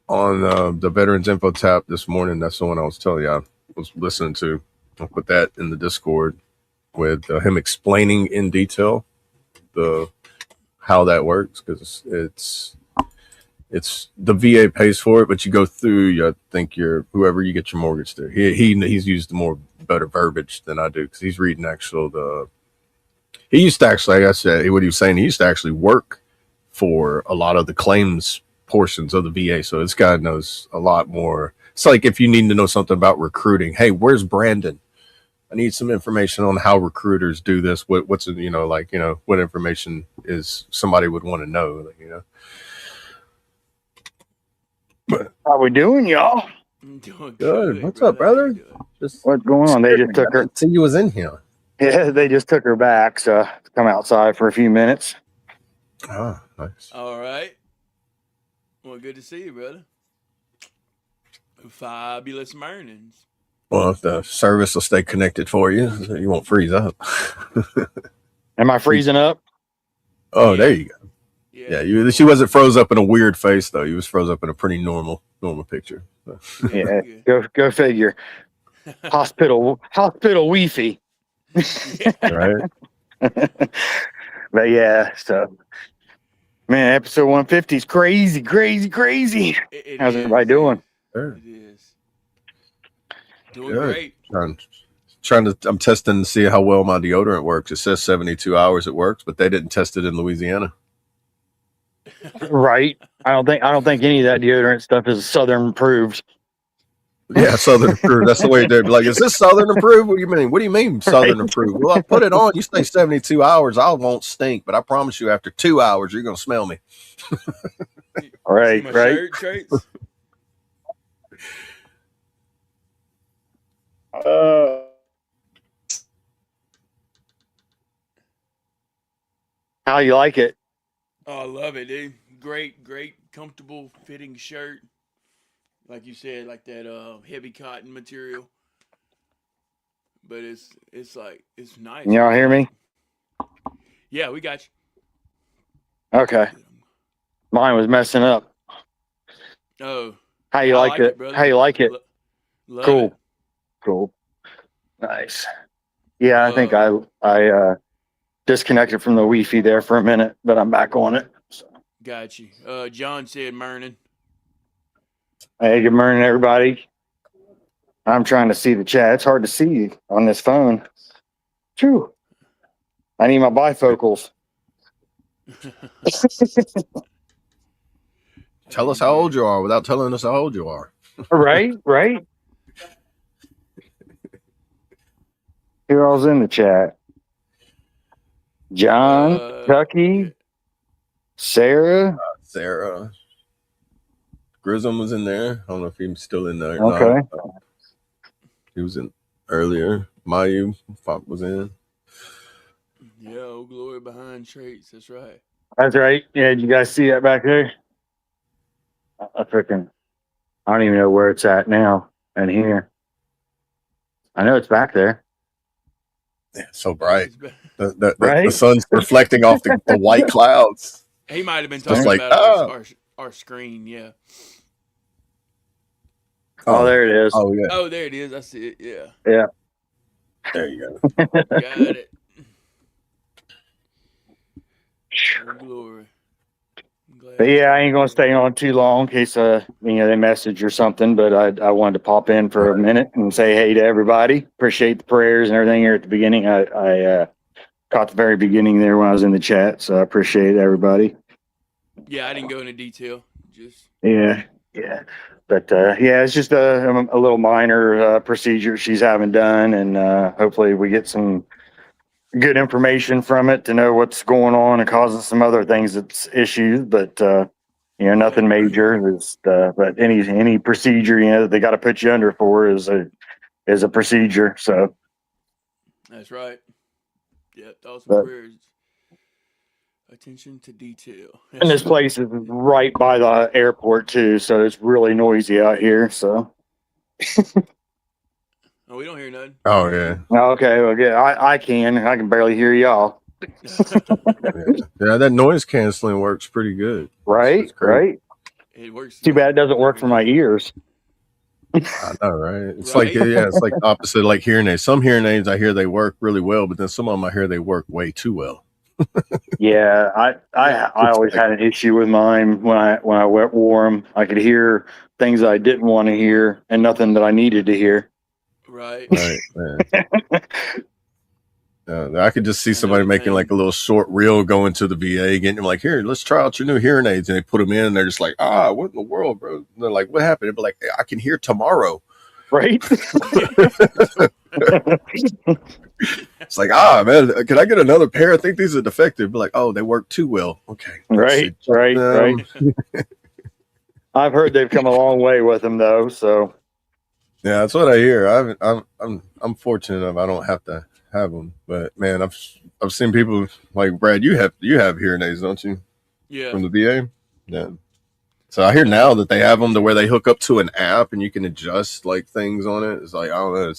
on the Veterans Info tab this morning, that's the one I was telling you I was listening to. I'll put that in the Discord. with him explaining in detail how that works, because it's the VA pays for it, but you go through. I think whoever you get your mortgage through. He's used more better verbiage than I do, because he's reading He used to actually, like I said, what he was saying, he used to actually work for a lot of the claims portions of the VA. So this guy knows a lot more. It's like if you need to know something about recruiting. Hey, where's Brandon? I need some information on how recruiters do this. What information is somebody would want to know, But How we doing, y'all? I'm doing good. What's up, brother? What's going on? They just took her. See, you was in here. Yeah, they just took her back, so come outside for a few minutes. Oh, nice. All right. Well, good to see you, brother. Fabulous mornings. Well, if the service will stay connected for you, so you won't freeze up. Am I freezing up? Oh, Yeah. there you go. Yeah, she wasn't froze up in a weird face though. You was froze up in a pretty normal picture. So. Yeah, go figure. Hospital Wi-Fi. Right. But yeah, so man, episode 150 is crazy. How's everybody doing? Sure. It is. Doing Good. great. I'm testing to see how well my deodorant works. It says 72 hours it works, but they didn't test it in Louisiana. Right. I don't think any of that deodorant stuff is Southern approved. Yeah, Southern approved. That's the way they'd be like, is this Southern approved? What do you mean? What do you mean Southern approved? Well, I put it on. You stay 72 hours. I won't stink, but I promise you after 2 hours, you're going to smell me. Right. Shirt traits? How you like it? Oh, I love it, dude. Great, comfortable fitting shirt. Like you said, like that heavy cotton material. But it's nice. Y'all hear me? Yeah, we got you. Okay. Mine was messing up. Oh. How you like it? brother. How you like it? Love Cool. it. Cool. Nice. Yeah, I think I disconnected from the Wi-Fi there for a minute, but I'm back on it. So. Got you. John said morning. Hey, good morning, everybody. I'm trying to see the chat. It's hard to see on this phone. True. I need my bifocals. Tell us how old you are without telling us how old you are. Right. Who all's in the chat? John, Tucky, Sarah. Sarah. Grissom was in there. I don't know if he's still in there. Okay. He was in earlier. Mayu was in. Yeah, oh glory behind traits. That's right. That's right. Yeah, did you guys see that back there? I don't even know where it's at now and here. I know it's back there. Yeah, so bright. Right? The sun's reflecting off the white clouds. He might have been Just talking like, about our screen, yeah. Oh, there it is. Oh, yeah. Oh, there it is. I see it. Yeah. Yeah. There you go. Got it. Oh, glory. But yeah, I ain't gonna stay on too long in case they message or something. But I wanted to pop in for a minute and say hey to everybody. Appreciate the prayers and everything here at the beginning. I caught the very beginning there when I was in the chat, so I appreciate everybody. Yeah, I didn't go into detail. Just yeah. But it's just a little minor procedure she's having done, and hopefully we get some good information from it to know what's going on and causing some other things that's issues, but nothing major. But any procedure that they got to put you under for is a procedure. So that's right. Yeah, thoughts and prayers. Attention to detail. And this place is right by the airport too, so it's really noisy out here. So. Oh, we don't hear nothing. Oh yeah. Okay, well, yeah, I can barely hear y'all. Yeah, that noise canceling works pretty good. Right. It works. Too bad it doesn't work for my ears. I know, right? It's Right? it's like the opposite, like hearing aids. Some hearing aids I hear they work really well, but then some of them I hear they work way too well. Yeah, Yeah. I It's always like, had an issue with mine when I wore them. I could hear things I didn't want to hear and nothing that I needed to hear. Right. right, man. I could just see somebody Another making like thing. a little short reel going to the VA, getting them like, here, let's try out your new hearing aids. And they put them in and they're just like, what in the world, bro? And they're like, what happened? They'd be like, I can hear tomorrow. Right? It's like, man, can I get another pair? I think these are defective. Be like, oh, they work too well. Okay, let's Right, eject right, right. them. I've heard they've come a long way with them though. So Yeah, that's what I hear. I'm fortunate enough I don't have to have them, but man, I've seen people like Brad. You have hearing aids, don't you, Yeah. from the VA? Yeah. So I hear now that they have them to where they hook up to an app and you can adjust like things on it. It's like, I don't know.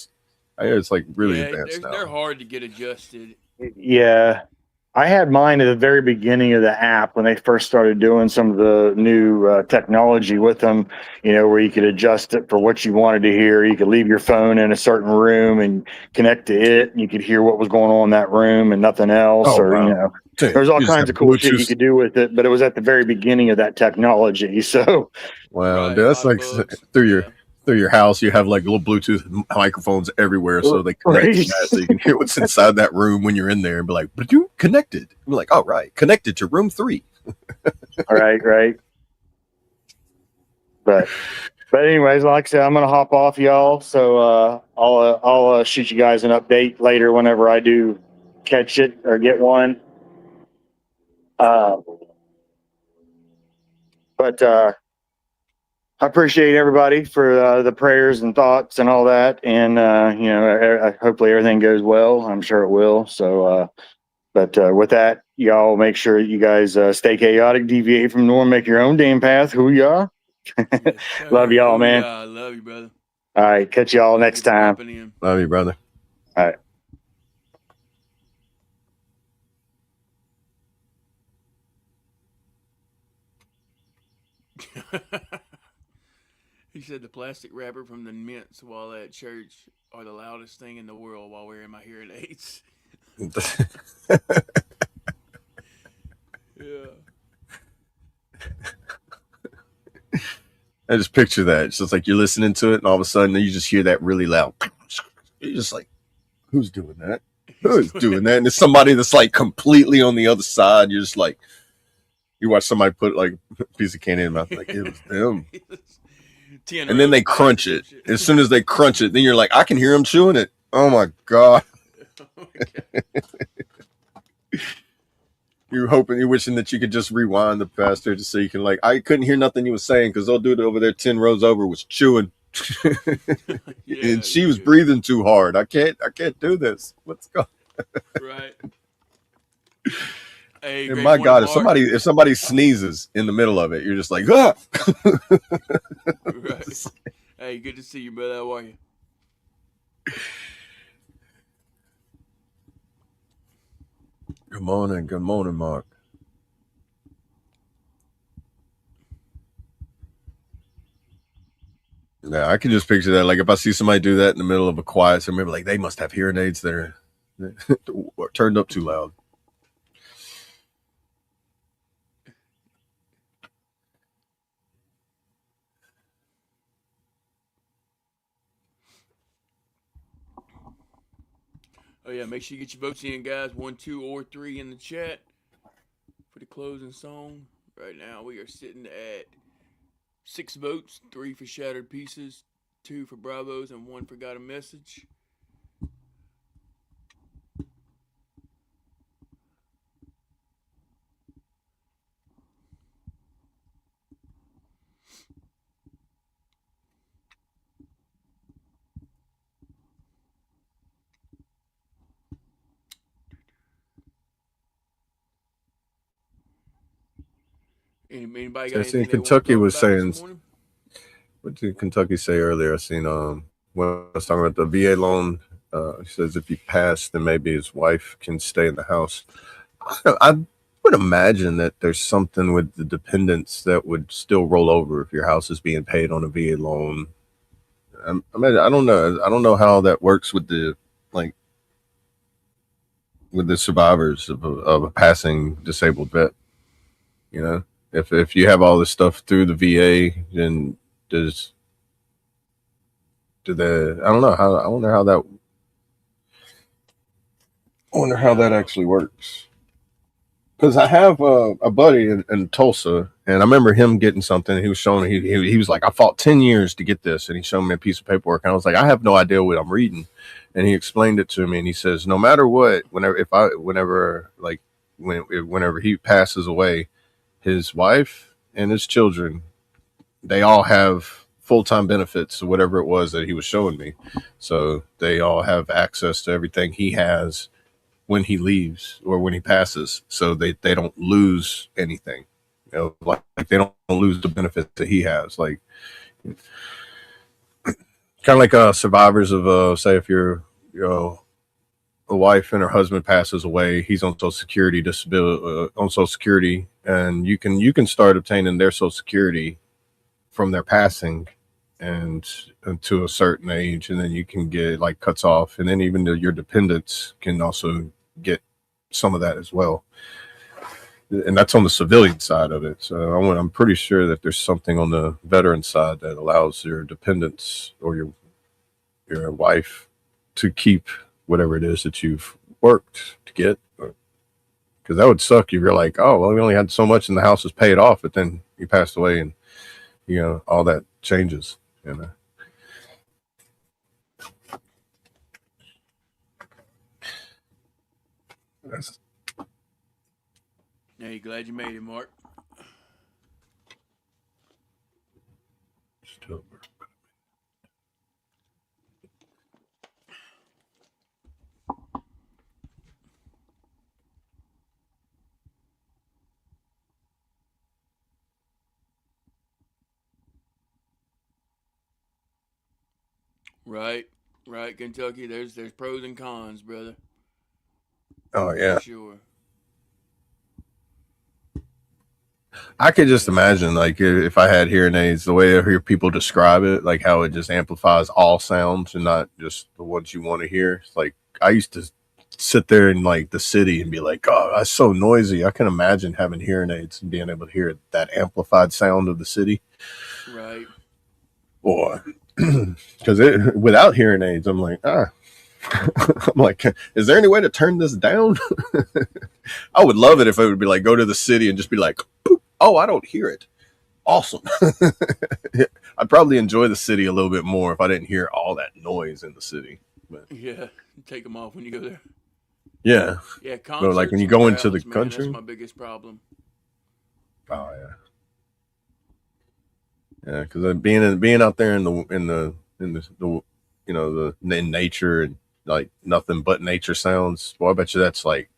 I hear it's like really Yeah, advanced now. they're hard to get adjusted. yeah, I had mine at the very beginning of the app when they first started doing some of the new technology with them, where you could adjust it for what you wanted to hear. You could leave your phone in a certain room and connect to it, and you could hear what was going on in that room and nothing else. Oh Or, wow. there's all You just kinds have of cool shit you Bluetooth. could do with it, but it was at the very beginning of that technology. So, Wow, Right. dude, A that's lot of like bugs. through Yeah. your house. You have like little Bluetooth microphones everywhere, so they connect to right, that, so you can hear what's inside that room when you're in there, and be like, "But you connected?" I'm like, "Oh right, connected to room 3." right. But anyways, like I said, I'm gonna hop off, y'all. So I'll shoot you guys an update later whenever I do catch it or get one. Uh, but I appreciate everybody for the prayers and thoughts and all that. And hopefully everything goes well. I'm sure it will. So, but with that, y'all make sure you guys stay chaotic, deviate from norm, make your own damn path. Who y'all? Yes, Love sir. y'all, man. I love you, brother. All right, catch y'all Thank next you for time. popping in. Love you, brother. All right. He said the plastic wrapper from the mints while at church are the loudest thing in the world while wearing my hearing aids. Yeah. I just picture that. It's just like you're listening to it, and all of a sudden you just hear that really loud. You're just like, "Who's doing that? Who is doing that?" And it's somebody that's like completely on the other side. You're just like, you watch somebody put like a piece of candy in their mouth, like it was them. And then they crunch it. As soon as they crunch it, then you're like, I can hear them chewing it. Oh my god! You're wishing that you could just rewind the pastor to so you can like, I couldn't hear nothing he was saying because they'll do it over there 10 rows over was chewing, and she was breathing too hard. I can't do this. Let's go. Right. Hey, And my God, if somebody sneezes in the middle of it, you're just like, ah. Right. Hey, good to see you, brother. How are you? Good morning, Mark. Yeah, I can just picture that. Like if I see somebody do that in the middle of a quiet, so maybe like they must have hearing aids that are turned up too loud. Oh yeah, make sure you get your votes in, guys. 1, 2, or 3 in the chat for the closing song. Right now we are sitting at 6 votes, 3 for Shattered Pieces, 2 for Bravos, and 1 for Got a Message. Anybody got anything they want to talk about this morning? What did Kentucky say earlier? I seen when I was talking about the VA loan. He says if you pass, then maybe his wife can stay in the house. I would imagine that there's something with the dependents that would still roll over if your house is being paid on a VA loan. I mean, I don't know. I don't know how that works with the like with the survivors of a passing disabled vet. You know, if you have all this stuff through the VA, then does do the I don't know how I wonder how that I wonder how that actually works. Because I have a buddy in Tulsa, and I remember him getting something. He was showing he was like, I fought 10 years to get this, and he showed me a piece of paperwork, and I was like, I have no idea what I'm reading, and he explained it to me, and he says, no matter what, whenever he passes away, his wife and his children, they all have full-time benefits or whatever it was that he was showing me, so they all have access to everything he has when he leaves or when he passes, so they don't lose anything. You know, like they don't lose the benefits that he has. Like kind of like survivors of say if you're a wife and her husband passes away, he's on Social Security disability on Social Security, and you can start obtaining their Social Security from their passing and to a certain age, and then you can get like cuts off, and then even your dependents can also get some of that as well, and that's on the civilian side of it. So I'm pretty sure that there's something on the veteran side that allows your dependents or your wife to keep whatever it is that you've worked to get, because that would suck if you're like, oh well, we only had so much and the house was paid off, but then you passed away and all that changes. That's Hey, glad you made it, Mark. still Right, right, Kentucky. There's pros and cons, brother. oh For yeah. sure. I could just Yeah. imagine, like, if I had hearing aids, the way I hear people describe it, like how it just amplifies all sounds and not just the ones you want to hear. It's like I used to sit there in like the city and be like, "Oh, that's so noisy." I can imagine having hearing aids and being able to hear that amplified sound of the city. Right. Or because without hearing aids, I'm like, I'm like, is there any way to turn this down? I would love it if it would be like go to the city and just be like, "Boop. Oh, I don't hear it. Awesome." I'd probably enjoy the city a little bit more if I didn't hear all that noise in the city. But Yeah. Take them off when you go there. yeah, Yeah, but like concerts when you and go into the crowds, man. That's country, my biggest problem. oh yeah, because being out there in the in nature and like nothing but nature sounds. Boy, I bet you that's like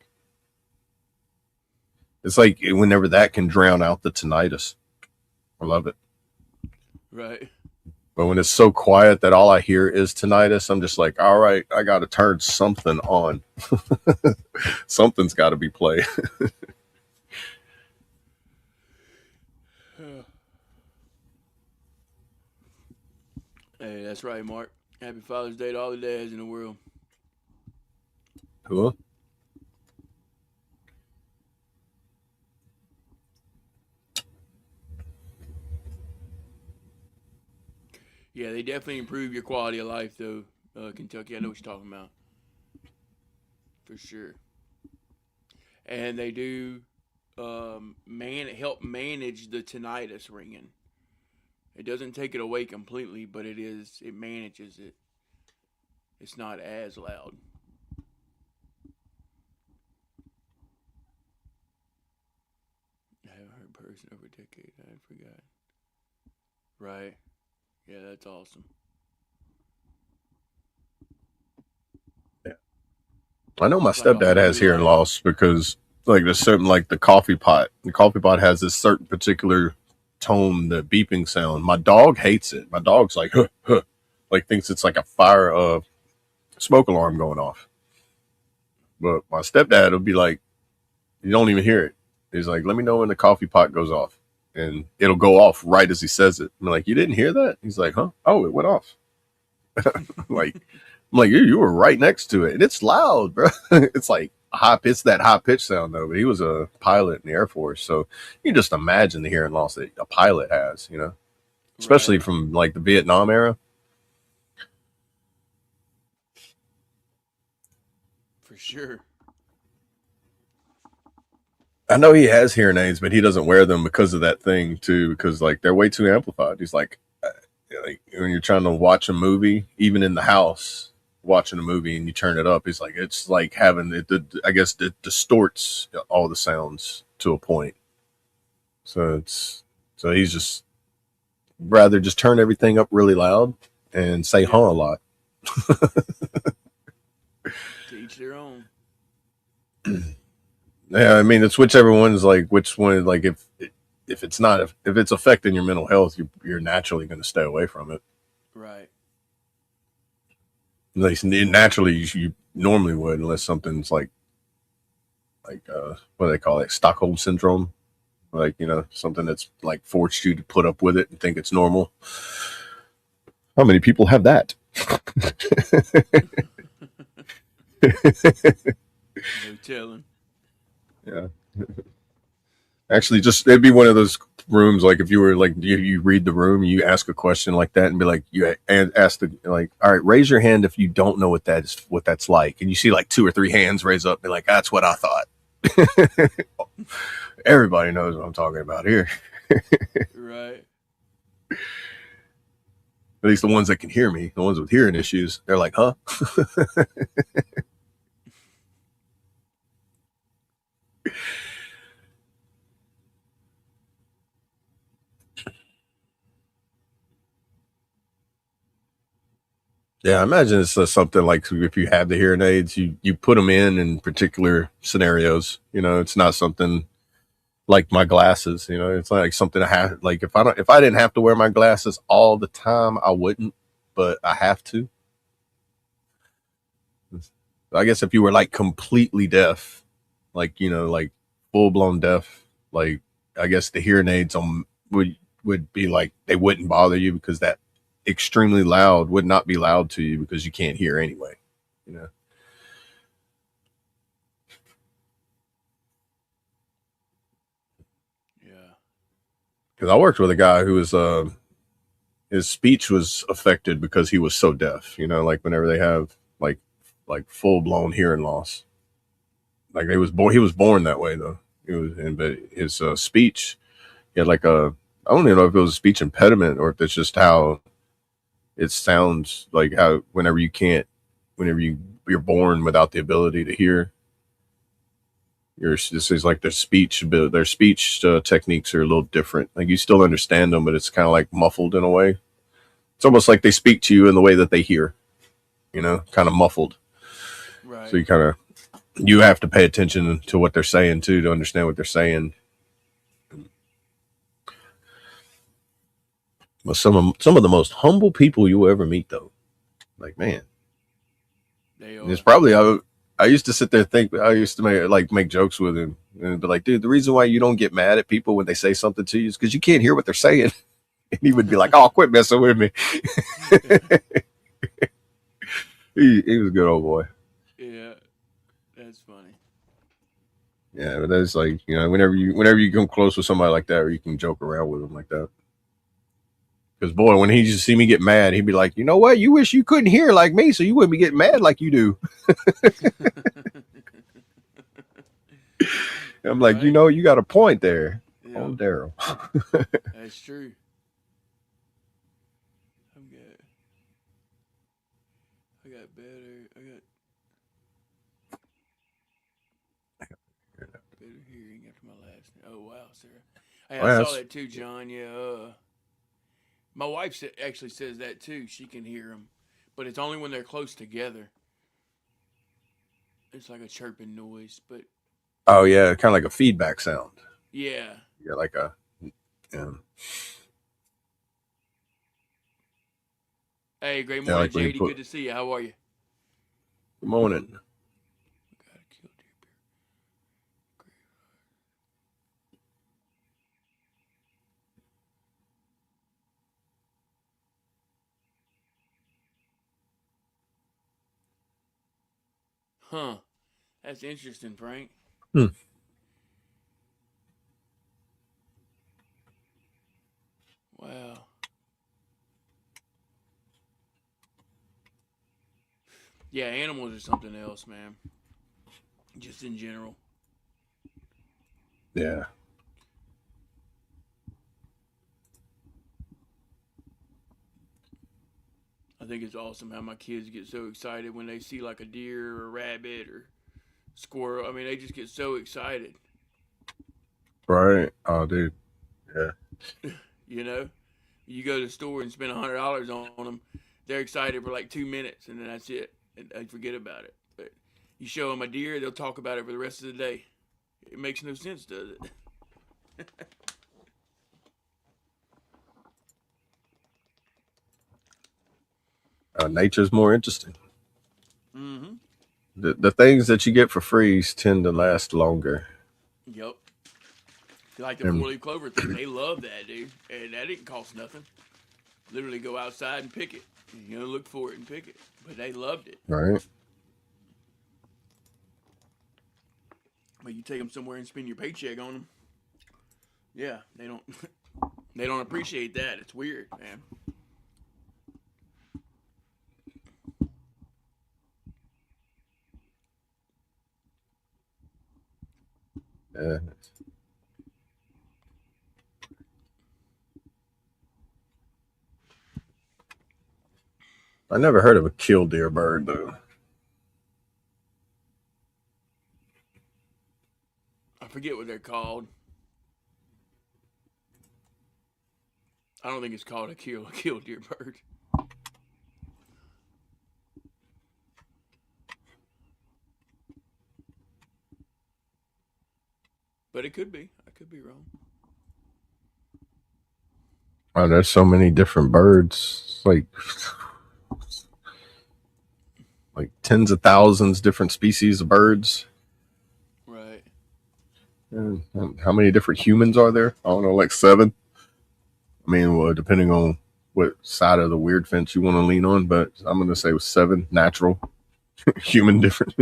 it's like whenever that can drown out the tinnitus. I love it. Right. But when it's so quiet that all I hear is tinnitus, I'm just like, all right, I got to turn something on. Something's got to be played. Hey, that's right, Mark. Happy Father's Day to all the dads in the world. Cool. Yeah, they definitely improve your quality of life, though, Kentucky. I know what you're talking about. For sure. And they do help manage the tinnitus ringing. It doesn't take it away completely, but it manages it. It's not as loud. I haven't heard person over a decade. I forgot. Right. Yeah, that's awesome. Yeah. I know my It's like a stepdad whole has new hearing life. loss because like there's certain like the coffee pot. The coffee pot has this certain particular tone, the beeping sound. My dog hates it. My dog's like, huh, huh, like thinks it's like a fire smoke alarm going off. But my stepdad will be like, you don't even hear it. He's like, let me know when the coffee pot goes off. And it'll go off right as he says it. I'm like, you didn't hear that? He's like, huh? Oh, it went off. Like, I'm like, you were right next to it, and it's loud, bro. It's like high. It's that high pitch sound though. But he was a pilot in the Air Force, so you can just imagine the hearing loss that a pilot has, especially Right. from like the Vietnam era. For sure. I know he has hearing aids, but he doesn't wear them because of that thing too. Because like they're way too amplified. He's like when you're trying to watch a movie, even in the house, watching a movie, and you turn it up, he's like it's like having it. I guess it distorts all the sounds to a point. So he's just rather just turn everything up really loud and say Yeah. huh a lot. To each their own. Yeah, I mean it's whichever one's like which one like if it's not if it's affecting your mental health, you're naturally going to stay away from it. Right. At least naturally you normally would, unless something's like what do they call it, Stockholm syndrome, like something that's like forced you to put up with it and think it's normal. How many people have that? No telling. Yeah. Actually, just it'd be one of those rooms like if you were like you read the room, you ask a question like that, and be like and ask the like, all right, raise your hand if you don't know what that's like, and you see like 2 or 3 hands raise up, and be like, that's what I thought. Everybody knows what I'm talking about here. Right. At least the ones that can hear me, the ones with hearing issues, they're like, huh? Yeah, I imagine it's something like if you have the hearing aids, you put them in particular scenarios. It's not something like my glasses. It's like something I have. Like if I didn't have to wear my glasses all the time, I wouldn't. But I have to. I guess if you were like completely deaf, like like full blown deaf, like I guess the hearing aids would be like they wouldn't bother you because that extremely loud would not be loud to you because you can't hear anyway. You know. Yeah. Because I worked with a guy who was his speech was affected because he was so deaf. Like whenever they have like full blown hearing loss, like he was born that way though. But his speech, he had like I don't even know if it was a speech impediment or if it's just how it sounds like how whenever you're born without the ability to hear. This is like their speech techniques are a little different. Like you still understand them, but it's kind of like muffled in a way. It's almost like they speak to you in the way that they hear, kind of muffled. So Right. you have to pay attention to what they're saying too to understand what they're saying. But some of the most humble people you'll ever meet, though, like man, They it's are. probably I used to sit there and think I used to make jokes with him and be like, dude, the reason why you don't get mad at people when they say something to you is because you can't hear what they're saying. And he would be like, oh, quit messing with me. He was a good old boy. Yeah. That's funny. Yeah, but that's like whenever you come close with somebody like that, or you can joke around with them like that. Because boy, when he just see me get mad, he'd be like, you know what? You wish you couldn't hear like me, so you wouldn't be getting mad like you do. I'm like, Right. you got a point there. Yeah. Oh, Daryl. That's true. I'm good. I got better. I got better hearing after my last. Oh wow, Sarah. Hey, Oh, I yeah, saw that too, John. Yeah. My wife actually says that too. She can hear them, but it's only when they're close together. It's like a chirping noise, but oh yeah, kind of like a feedback sound. yeah. Yeah, like a yeah, Hey, great yeah, morning, like when you JD. put Good to see you. How are you? good morning. Got a kill deer beer. Huh. That's interesting, Frank. Hmm. Wow. Yeah, animals are something else, man. Just in general. Yeah. I think it's awesome how my kids get so excited when they see like a deer or a rabbit or squirrel. I mean, they just get so excited. Right. Oh, dude. Yeah. You know, you go to the store and spend $100 on them, they're excited for like 2 minutes, and then that's it, and they forget about it. But you show them a deer, they'll talk about it for the rest of the day. It makes no sense, does it? Nature's more interesting. Mm-hmm. The things that you get for free tend to last longer. Yep. Like the And four-leaf clover thing, they love that, dude, and that didn't cost nothing. Literally go outside and pick it. You know, look for it and pick it. But they loved it. right. But you take them somewhere and spend your paycheck on them. Yeah, they don't. They don't appreciate that. It's weird, man. Yeah. I never heard of a killdeer bird though. I forget what they're called. I don't think it's called a killdeer bird. But it could be. I could be wrong. Oh, there's so many different birds. Like tens of thousands different species of birds. Right. And how many different humans are there? I don't know, like 7. I mean, well, depending on what side of the weird fence you want to lean on, but I'm going to say 7 natural human different.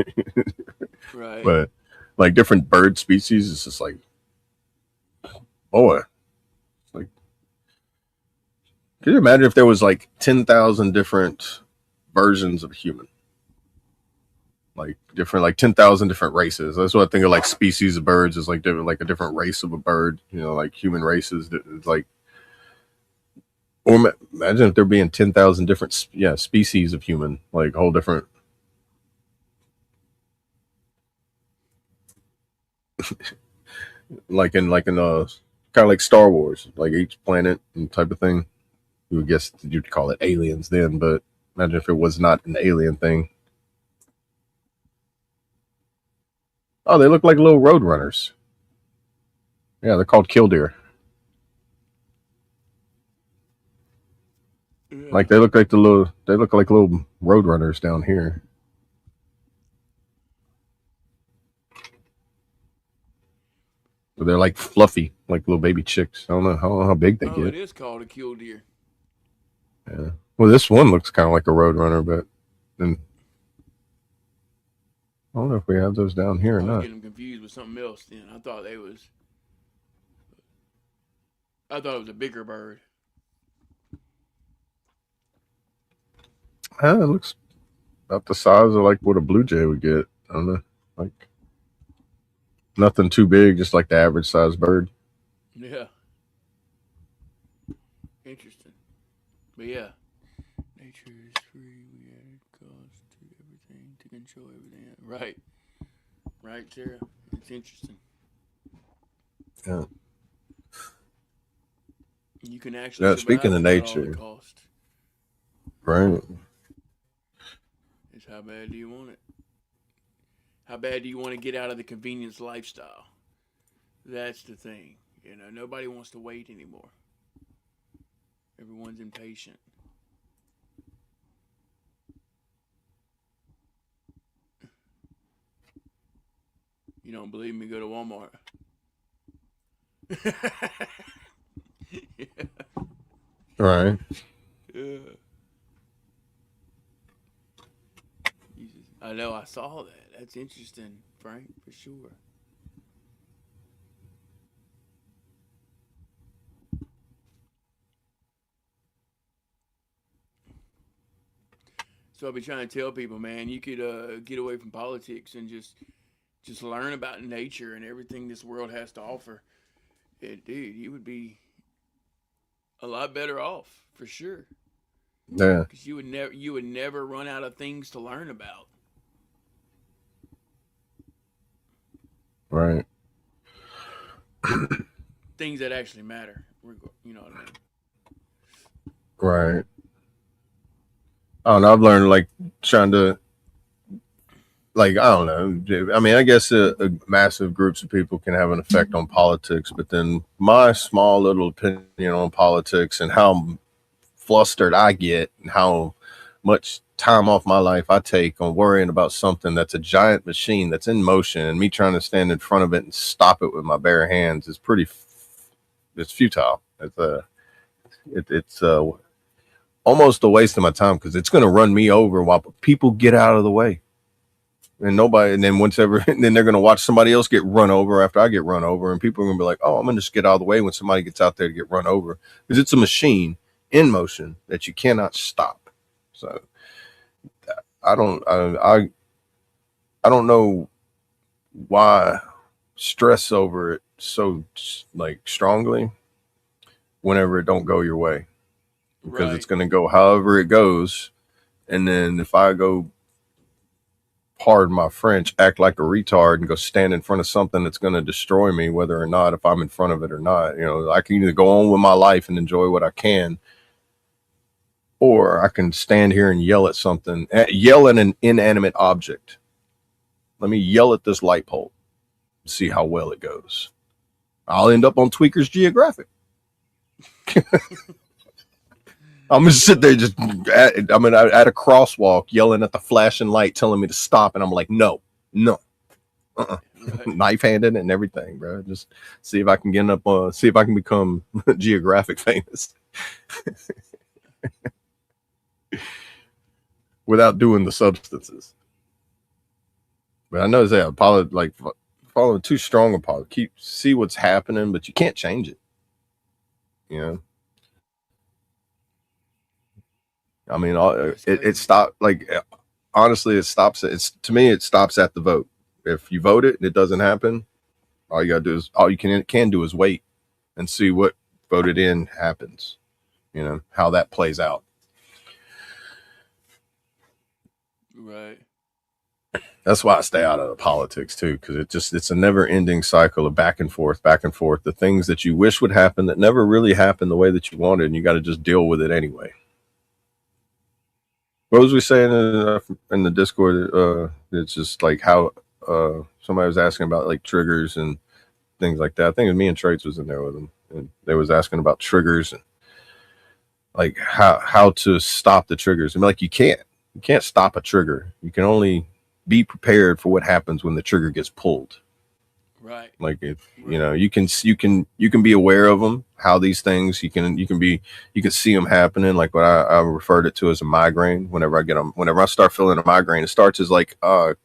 Right. But like different bird species, it's just like, boy, like, could you imagine if there was like 10,000 different versions of a human? Like different, like 10,000 different races. That's what I think of, like species of birds is like different, like a different race of a bird, you know, like human races. It's like, or imagine if there being 10,000 different, species of human, like whole different, like in kind of like Star Wars, like each planet and type of thing. You would guess you'd call it aliens then, but imagine if it was not an alien thing. Oh, they look like little road runners. Yeah, they're called killdeer. Yeah. Like they look like little road runners down here. But they're like fluffy, like little baby chicks. I don't know how big they Oh, it get. is called a killdeer. Yeah. Well, this one looks kind of like a road runner, but then I don't know if we have those down here or I was not. getting them confused with something else. Then I thought they was. I thought it was a bigger bird. It looks about the size of like what a blue jay would get. I don't know, like nothing too big, just like the average size bird. Yeah. Interesting. But yeah. Nature is free. We added cost to everything to control everything. Right. Right, Sarah. It's interesting. Yeah. You can actually Now, survive speaking of without all the nature, cost. right? It's how bad do you want it? How bad do you want to get out of the convenience lifestyle? That's the thing. You know, nobody wants to wait anymore. Everyone's impatient. You don't believe me? Go to Walmart. Yeah. Right. Yeah. Jesus. I know. I saw that. That's interesting, Frank, for sure. So I've been trying to tell people, man, you could get away from politics and just learn about nature and everything this world has to offer. Dude, you would be a lot better off for sure. Yeah, Because you would never run out of things to learn about. right, Things that actually matter. You know what I mean? right. I don't know. I've learned like trying to like I don't know. I mean, I guess a massive groups of people can have an effect on politics, but then my small little opinion on politics and how flustered I get and how much time off my life I take on worrying about something that's a giant machine that's in motion and me trying to stand in front of it and stop it with my bare hands is it's futile. It's almost a waste of my time because it's going to run me over while people get out of the way. And nobody, and then and then they're going to watch somebody else get run over after I get run over, and people are going to be like, "Oh, I'm going to just get out of the way when somebody gets out there to get run over," because it's a machine in motion that you cannot stop. So I don't, I don't know why stress over it so like strongly whenever it don't go your way, because it's Right. going to go however it goes, and then if I go pardon my French, act like a retard and go stand in front of something that's going to destroy me, whether or not, if I'm in front of it or not. You know, I can either go on with my life and enjoy what I can, or I can stand here and yell at something, yell at an inanimate object. Let me yell at this light pole, see how well it goes. I'll end up on Tweaker's Geographic. I'm gonna sit there at a crosswalk yelling at the flashing light telling me to stop, and I'm like, no, no, Right. knife handed and everything, bro. Just see if I can get up. See if I can become geographic famous without doing the substances. But I know that like following too strong a see what's happening, but you can't change it. You know, I mean, That's it crazy. stopped. Like honestly, it stops. It's to me, it stops at the vote. If you vote it and it doesn't happen, all you can do is wait and see what voted in happens. You know how that plays out. Right. That's why I stay out of the politics too, because it's a never ending cycle of back and forth, back and forth. The things that you wish would happen that never really happen the way that you wanted, and you got to just deal with it anyway. What was we saying in the Discord? It's just like how somebody was asking about like triggers and things like that. I think me and Traits was in there with them, and they was asking about triggers and like how to stop the triggers. I mean, like you can't stop a trigger. You can only be prepared for what happens when the trigger gets pulled. Right. Like if you Right. know you can be aware of them, how these things you can see them happening. Like what I referred it to as a migraine. Whenever I start feeling a migraine, it starts as like a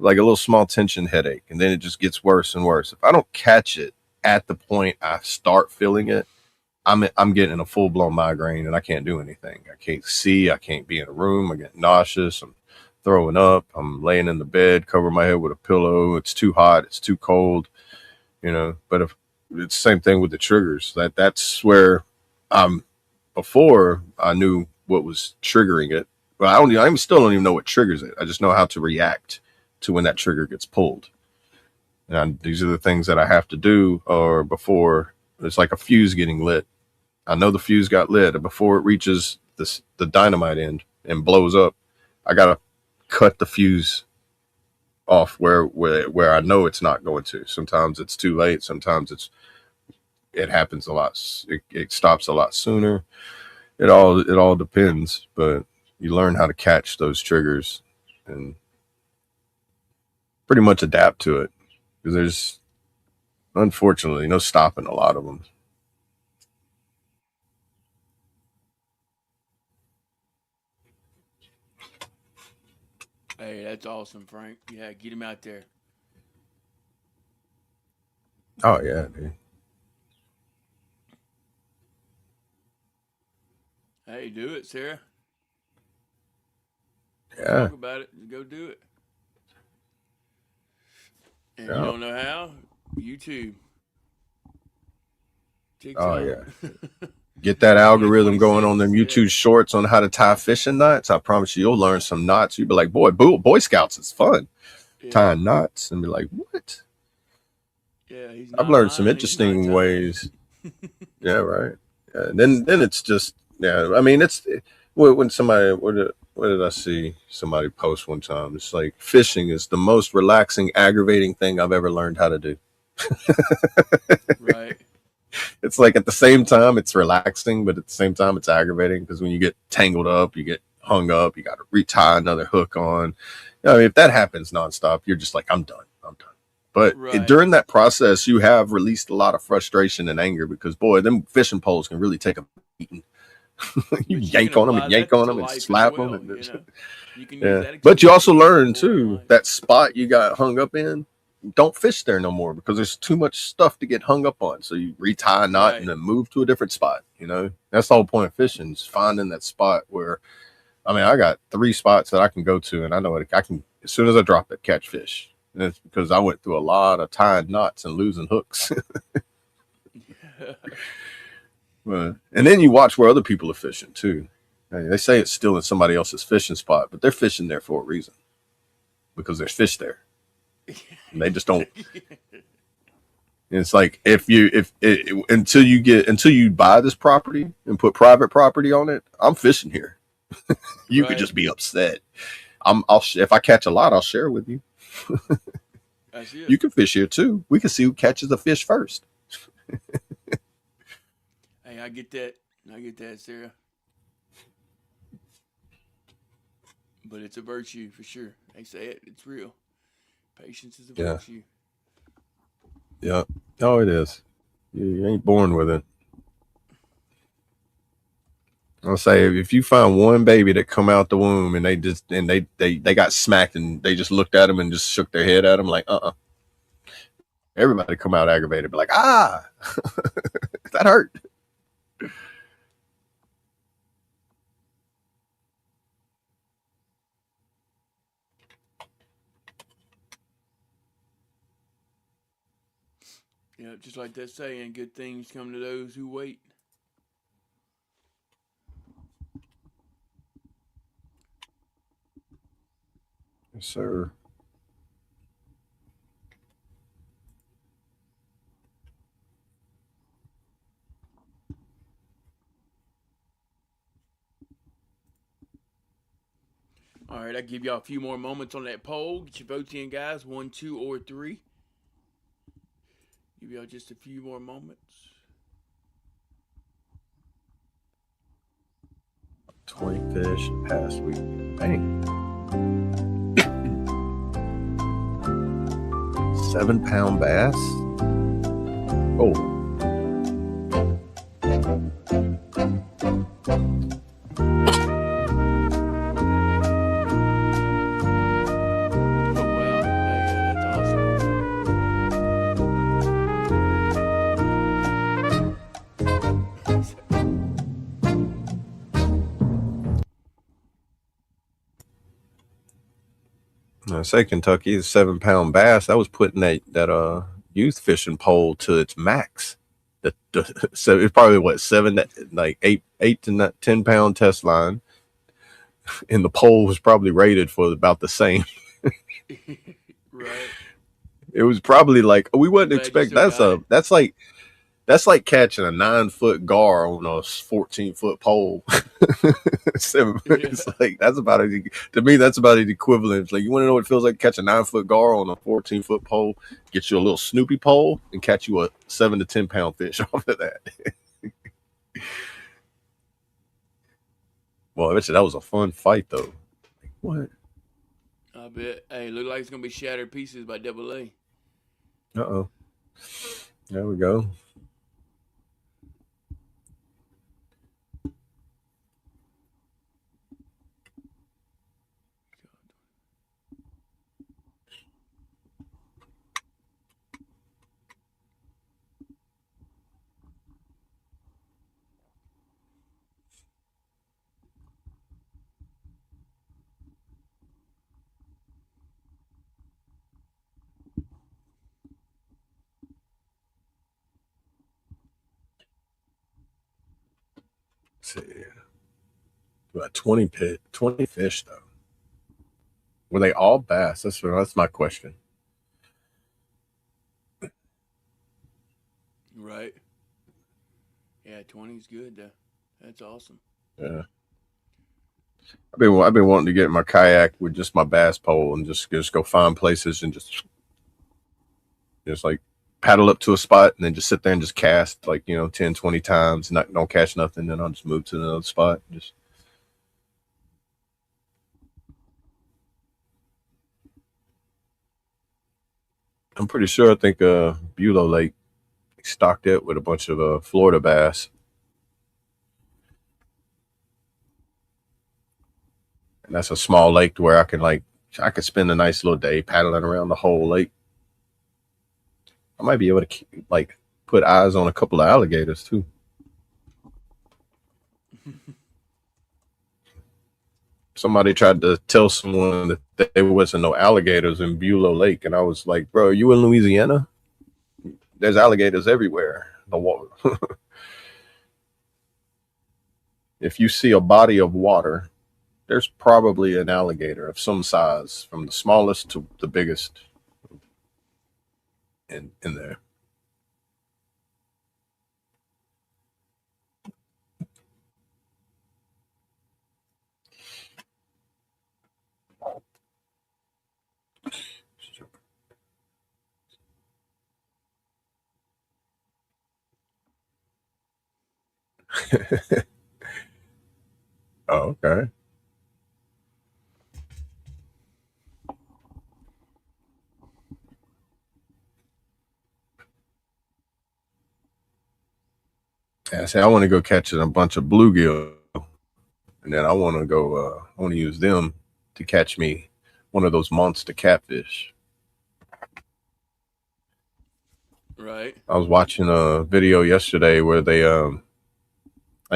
little small tension headache, and then it just gets worse and worse. If I don't catch it at the point I start feeling it, I'm getting a full blown migraine and I can't do anything. I can't see. I can't be in a room. I get nauseous. I'm throwing up. I'm laying in the bed, cover my head with a pillow. It's too hot. It's too cold. You know. But if it's the same thing with the triggers, that's where I'm. Before I knew what was triggering it, but I still don't even know what triggers it. I just know how to react to when that trigger gets pulled. And these are the things that I have to do, or before it's like a fuse getting lit. I know the fuse got lit, and before it reaches the dynamite end and blows up, I gotta cut the fuse off where I know it's not going to. Sometimes it's too late. Sometimes it happens a lot. It stops a lot sooner. It all depends, but you learn how to catch those triggers and pretty much adapt to it because there's unfortunately no stopping a lot of them. Hey, that's awesome, Frank. Yeah, get him out there. Oh yeah, dude. Hey, do it, Sarah. Yeah, Talk about it. Go do it. And you yeah. don't know how? YouTube, Oh TikTok. yeah. Get that algorithm going on 2026. them Yeah. YouTube shorts on how to tie fishing knots. I promise you, you'll learn some knots. You'll be like, Boy Scouts is fun. Yeah. Tying knots and be like, what? Yeah. He's I've not learned some lying. He's not interesting tying. ways. Yeah, right. Then it's just yeah. I mean, it's when somebody what did I see somebody post one time? It's like fishing is the most relaxing, aggravating thing I've ever learned how to do. Right. It's like at the same time it's relaxing, but at the same time it's aggravating because when you get tangled up, you get hung up, you got to retie another hook on. I mean, if that happens nonstop, you're just like, I'm done. I'm done. But Right. during that process, you have released a lot of frustration and anger because, boy, them fishing poles can really take a beating. You But you can yank on them apply and yank that on to them and life as slap them. well. And You can use yeah. that But you experience also to move learn, forward in too, life. that spot you got hung up in, don't fish there no more because there's too much stuff to get hung up on. So you retie a knot and Right. then move to a different spot. That's the whole point of fishing is finding that spot where, I mean, I got 3 spots that I can go to and I know I can, as soon as I drop it, catch fish. And it's because I went through a lot of tying knots and losing hooks. And then you watch where other people are fishing too. They say it's still in somebody else's fishing spot, but they're fishing there for a reason because there's fish there. And they just don't. It's like until you buy this property and put private property on it, I'm fishing here. You could Right. just be upset. If I catch a lot, I'll share with you. That's it. You can fish here too. We can see who catches the fish first. Hey, I get that. I get that, Sarah. But it's a virtue for sure. They say it. It's real. Patience is a Yeah, virtue. yeah. Oh, it is. You ain't born with it. I'll say if you find one baby that come out the womb and they got smacked and they just looked at him and just shook their head at him like everybody come out aggravated, be like that hurt. Yeah, just like that saying, good things come to those who wait. Yes, sir. All right, I give y'all a few more moments on that poll. Get your votes in, guys. 1, 2, or 3. Give y'all just a few more moments. 20 fish past week. Dang. 7-pound bass. Oh, Oh, wow. Hey, yeah, that's awesome. I say Kentucky is 7-pound bass. I was putting that youth fishing pole to its max. So it's probably what 8 to 10-pound test line, and the pole was probably rated for about the same. Right. It was probably like we I'm wouldn't glad you expect. still got it. That's like catching a 9-foot gar on a 14-foot pole. Yeah. It's like that's about it. To me, that's about it equivalent. It's like you want to know what it feels like to catch a 9-foot gar on a 14-foot pole. Get you a little Snoopy pole and catch you a 7 to 10 pound fish off of that. Well, I bet you that was a fun fight though. What? I bet. Hey, look like it's going to be Shattered Pieces by Double A. Oh. There we go. see. About 20 fish though. Were they all bass? That's my question. Right. Yeah, 20's good though. That's awesome. Yeah. I've been wanting to get in my kayak with just my bass pole and just go find places and just like paddle up to a spot and then just sit there and just cast like 10, 20 times, don't catch nothing, then I'll just move to another spot. I'm pretty sure I think Bulow Lake stocked it with a bunch of Florida bass. And that's a small lake to where I could spend a nice little day paddling around the whole lake. I might be able to put eyes on a couple of alligators too. Somebody tried to tell someone that there wasn't no alligators in Bulow Lake, and I was like, "Bro, are you in Louisiana? There's alligators everywhere. The water. If you see a body of water, there's probably an alligator of some size, from the smallest to the biggest, in there." Oh, okay. Yeah, see, I want to go catch a bunch of bluegill, and then I want to go. I want to use them to catch me one of those monster catfish. Right. I was watching a video yesterday where they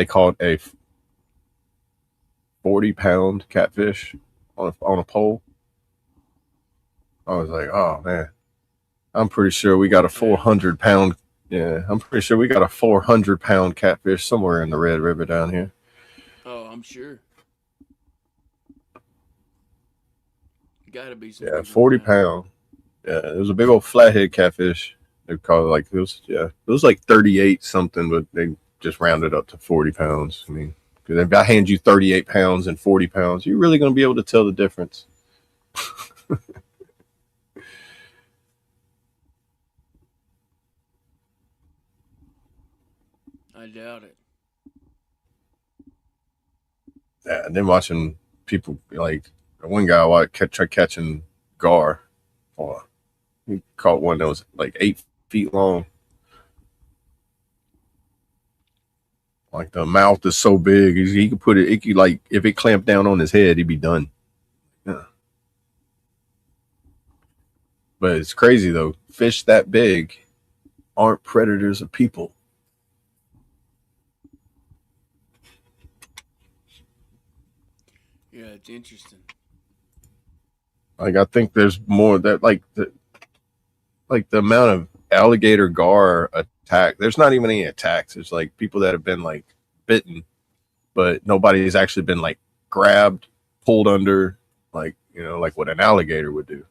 caught a 40-pound catfish on a pole. I was like, oh man, I'm pretty sure we got a 400-pound. Yeah, I'm pretty sure we got a 400-pound catfish somewhere in the Red River down here. Oh, I'm sure. Gotta be some. Yeah, 40-pound. Yeah, it was a big old flathead catfish. They call it it was like 38 something, but they just rounded up to 40 pounds. I mean, because if I hand you 38 pounds and 40 pounds, you're really going to be able to tell the difference. I doubt it. Yeah, and then watching people like one guy tried catching gar. Oh, he caught one that was like 8 feet long. Like the mouth is so big, he could put it. It could, like, if it clamped down on his head, he'd be done. Yeah. But it's crazy though. Fish that big aren't predators of people. Yeah, it's interesting. Like, I think there's more that the amount of alligator gar attack. There's not even any attacks. There's like people that have been like bitten, but nobody's actually been like grabbed, pulled under, like what an alligator would do.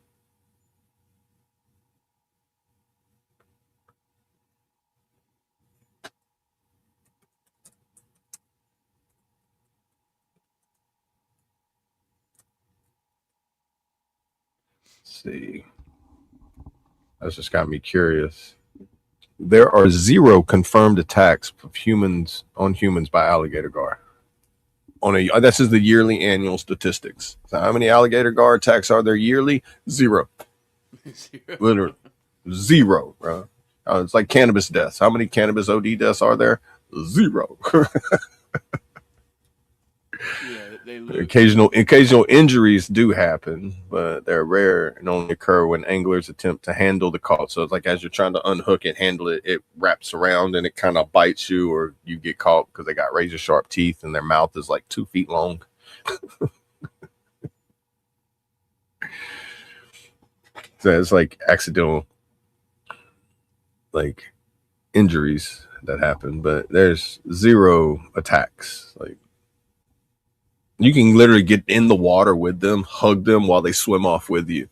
Let's see. That's just got me curious. There are 0 confirmed attacks of humans by alligator gar. This is the yearly annual statistics. So how many alligator gar attacks are there yearly? 0. Literally 0, bro. It's like cannabis deaths. How many cannabis OD deaths are there? 0. Yeah, occasional injuries do happen, but they're rare and only occur when anglers attempt to handle the caught. So it's like as you're trying to unhook it, handle it, it wraps around and it kind of bites you, or you get caught because they got razor sharp teeth and their mouth is like 2 feet long. So it's like accidental, like, injuries that happen, but there's zero attacks. Like you can literally get in the water with them, hug them while they swim off with you.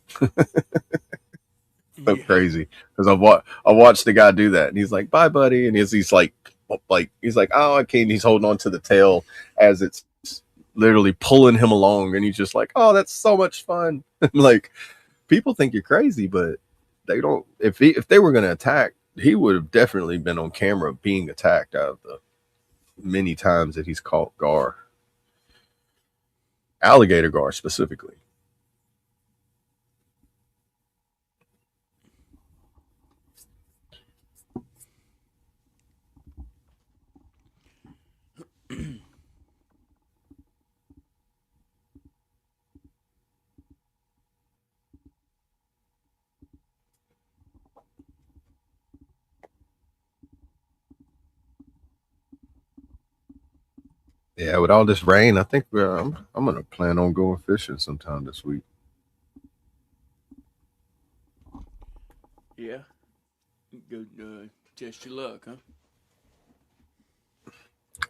So Yeah. crazy because I watched the guy do that, and he's like, "Bye, buddy," and he's like he's like, "Oh, I can't." He's holding on to the tail as it's literally pulling him along, and he's just like, "Oh, that's so much fun." Like people think you're crazy, but they don't. If they were going to attack, he would have definitely been on camera being attacked out of the many times that he's caught gar, alligator gar specifically. Yeah, with all this rain, I think I'm gonna plan on going fishing sometime this week, Yeah. Go test your luck, huh?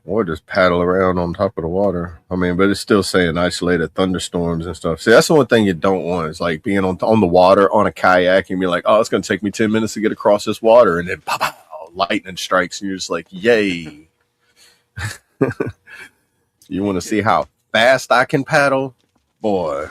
or just paddle around on top of the water. I mean, but it's still saying isolated thunderstorms and stuff. See, that's the one thing you don't want is like being on the water on a kayak and be like, oh, it's gonna take me 10 minutes to get across this water, and then pow, pow, lightning strikes, and you're just like, yay! You want to see how fast I can paddle, boy?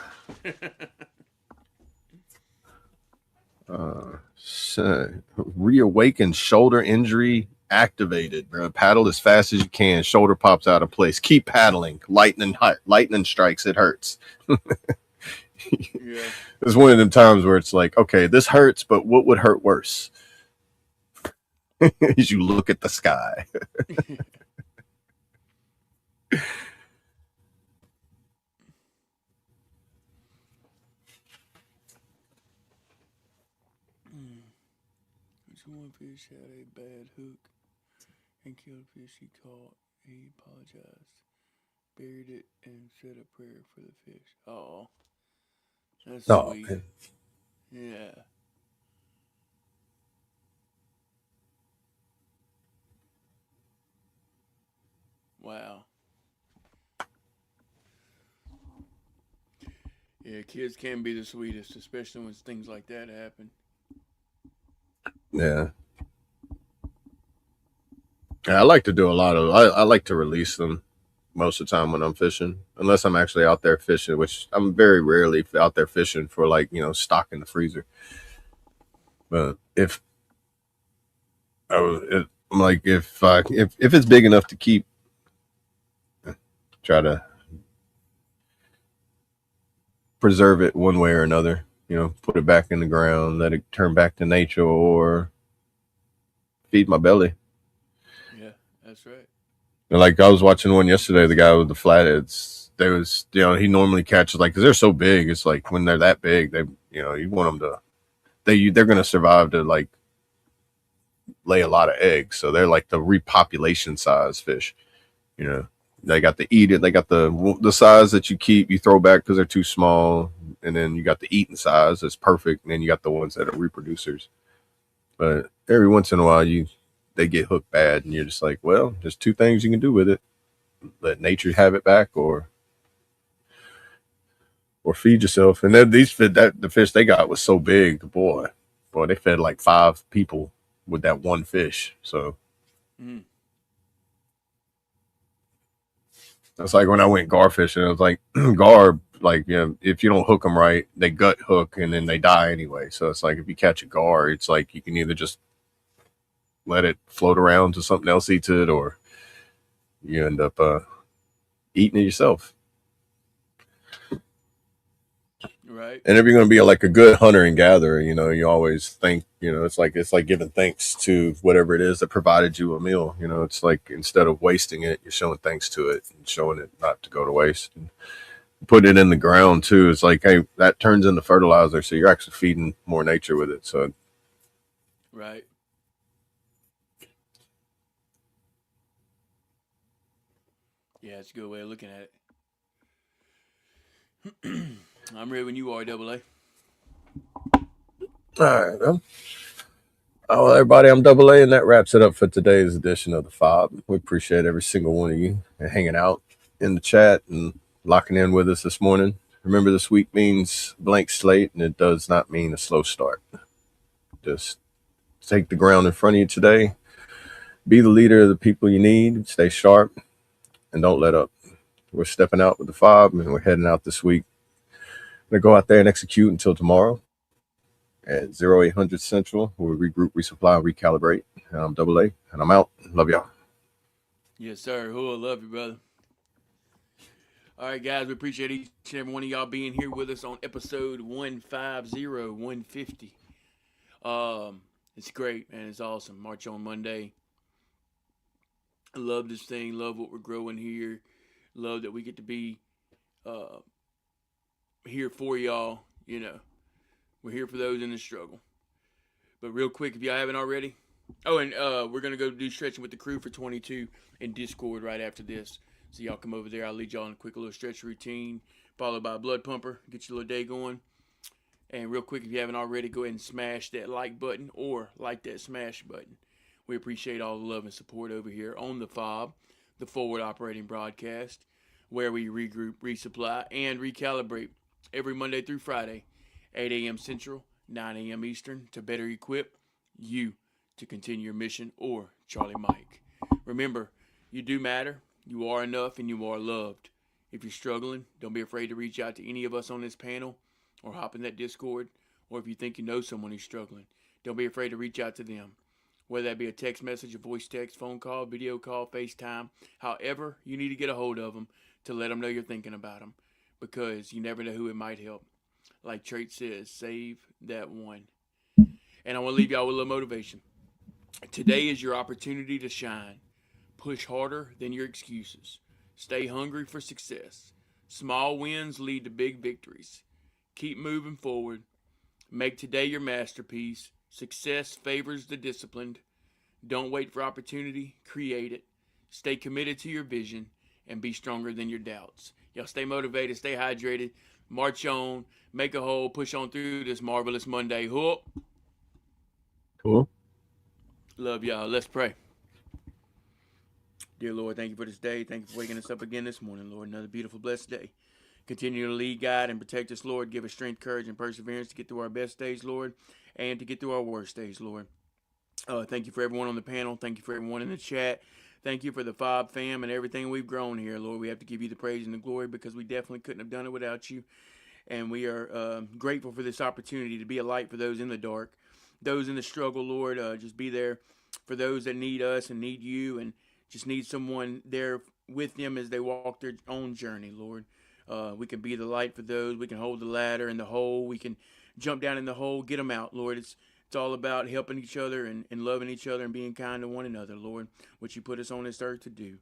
Reawakened shoulder injury activated, bro. Paddle as fast as you can. Shoulder pops out of place. Keep paddling. Lightning strikes. It hurts. Yeah. It's one of them times where it's like, okay, this hurts, but what would hurt worse? As you look at the sky. This one fish had a bad hook and killed a fish he caught. He apologized, buried it, and said a prayer for the fish. Oh, that's Oh, sweet. man. Yeah. Wow. Yeah, kids can be the sweetest, especially when things like that happen. Yeah. Yeah, I like to do a lot of. I like to release them most of the time when I'm fishing, unless I'm actually out there fishing, which I'm very rarely out there fishing for, like, stock in the freezer. But if I was, I'm like, if it's big enough to keep, try to preserve it one way or another. Put it back in the ground, let it turn back to nature, or feed my belly. Yeah, that's right. And like I was watching one yesterday, the guy with the flatheads. There was, he normally catches because they're so big. It's like when they're that big, you want them to, they're gonna survive to like lay a lot of eggs. So they're like the repopulation size fish. They got the eat it. They got the size that you throw back because they're too small, and then you got the eating size that's perfect, and then you got the ones that are reproducers. But every once in a while, they get hooked bad, and you're just like, well, there's two things you can do with it: let nature have it back, or feed yourself. And then the fish they got was so big, boy, they fed like 5 people with that one fish. So Mm. it's like when I went gar fishing, it was like gar, like, if you don't hook them right, they gut hook and then they die anyway. So it's like if you catch a gar, it's like you can either just let it float around to something else eats it, or you end up eating it yourself. Right. And if you're going to be like a good hunter and gatherer, you always think, it's like giving thanks to whatever it is that provided you a meal. It's like instead of wasting it, you're showing thanks to it and showing it not to go to waste. And put it in the ground too. It's like, hey, that turns into fertilizer, so you're actually feeding more nature with it. So Right. Yeah, it's a good way of looking at it. I'm ready when you are, Double A. all right, Oh, well, everybody, I'm Double A, and that wraps it up for today's edition of the F.O.B. We appreciate every single one of you and hanging out in the chat and locking in with us this morning. Remember, this week means blank slate, and it does not mean a slow start. Just take the ground in front of you today. Be the leader of the people you need. Stay sharp, and don't let up. We're stepping out with the F.O.B, and we're heading out this week. We're going to go out there and execute until tomorrow at 0800 Central. We'll regroup, resupply, and recalibrate. And I'm Double A, and I'm out. Love y'all. Yes, sir. Who I love you, brother. All right, guys, we appreciate each and every one of y'all being here with us on episode 150, 150. It's great, man. It's awesome. March on Monday. I love this thing. Love what we're growing here. Love that we get to be here for y'all. You know, we're here for those in the struggle. But real quick, if y'all haven't already. Oh, and we're going to go do stretching with the crew for 22 in Discord right after this. So y'all come over there. I'll lead y'all in a quick little stretch routine, followed by a blood pumper. Get your little day going. And real quick, if you haven't already, go ahead and smash that like button or like that smash button. We appreciate all the love and support over here on the F.O.B, the Forward Operating Broadcast, where we regroup, resupply, and recalibrate every Monday through Friday, 8 a.m. Central, 9 a.m. Eastern, to better equip you to continue your mission, or Charlie Mike. Remember, you do matter, you are enough, and you are loved. If you're struggling, don't be afraid to reach out to any of us on this panel, or hop in that Discord, or if you think you know someone who's struggling, don't be afraid to reach out to them. Whether that be a text message, a voice text, phone call, video call, FaceTime, however you need to get a hold of them to let them know you're thinking about them, because you never know who it might help. Like Trait says, save that one. And I want to leave y'all with a little motivation. Today is your opportunity to shine. Push harder than your excuses. Stay hungry for success. Small wins lead to big victories. Keep moving forward. Make today your masterpiece. Success favors the disciplined. Don't wait for opportunity. Create it. Stay committed to your vision and be stronger than your doubts. Y'all stay motivated. Stay hydrated. March on. Make a hole. Push on through this marvelous Monday. Hook. Cool. Love y'all. Let's pray. Dear Lord, thank you for this day. Thank you for waking us up again this morning, Lord. Another beautiful, blessed day. Continue to lead, guide, and protect us, Lord. Give us strength, courage, and perseverance to get through our best days, Lord, and to get through our worst days, Lord. Thank you for everyone on the panel. Thank you for everyone in the chat. Thank you for the F.O.B fam and everything we've grown here, Lord. We have to give you the praise and the glory because we definitely couldn't have done it without you. And we are grateful for this opportunity to be a light for those in the dark, those in the struggle, Lord. Just be there for those that need us and need you and just need someone there with them as they walk their own journey, Lord. We can be the light for those. We can hold the ladder in the hole. We can jump down in the hole, get them out, Lord. It's all about helping each other and loving each other and being kind to one another, Lord, which you put us on this earth to do.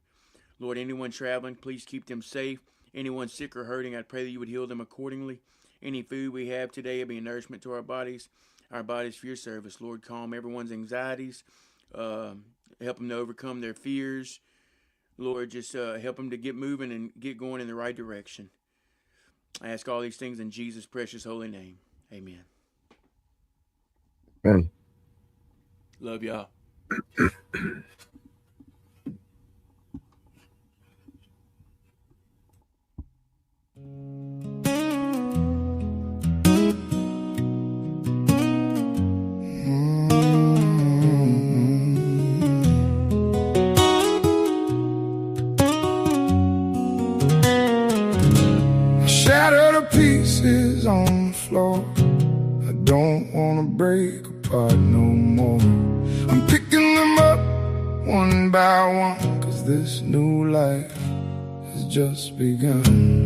Lord, anyone traveling, please keep them safe. Anyone sick or hurting, I pray that you would heal them accordingly. Any food we have today will be a nourishment to our bodies for your service. Lord, calm everyone's anxieties. Help them to overcome their fears. Lord, just help them to get moving and get going in the right direction. I ask all these things in Jesus' precious holy name. Amen. Man. Love y'all. Shattered to pieces on the floor. I don't wanna break apart no more. I'm picking them up one by one, 'cause this new life has just begun.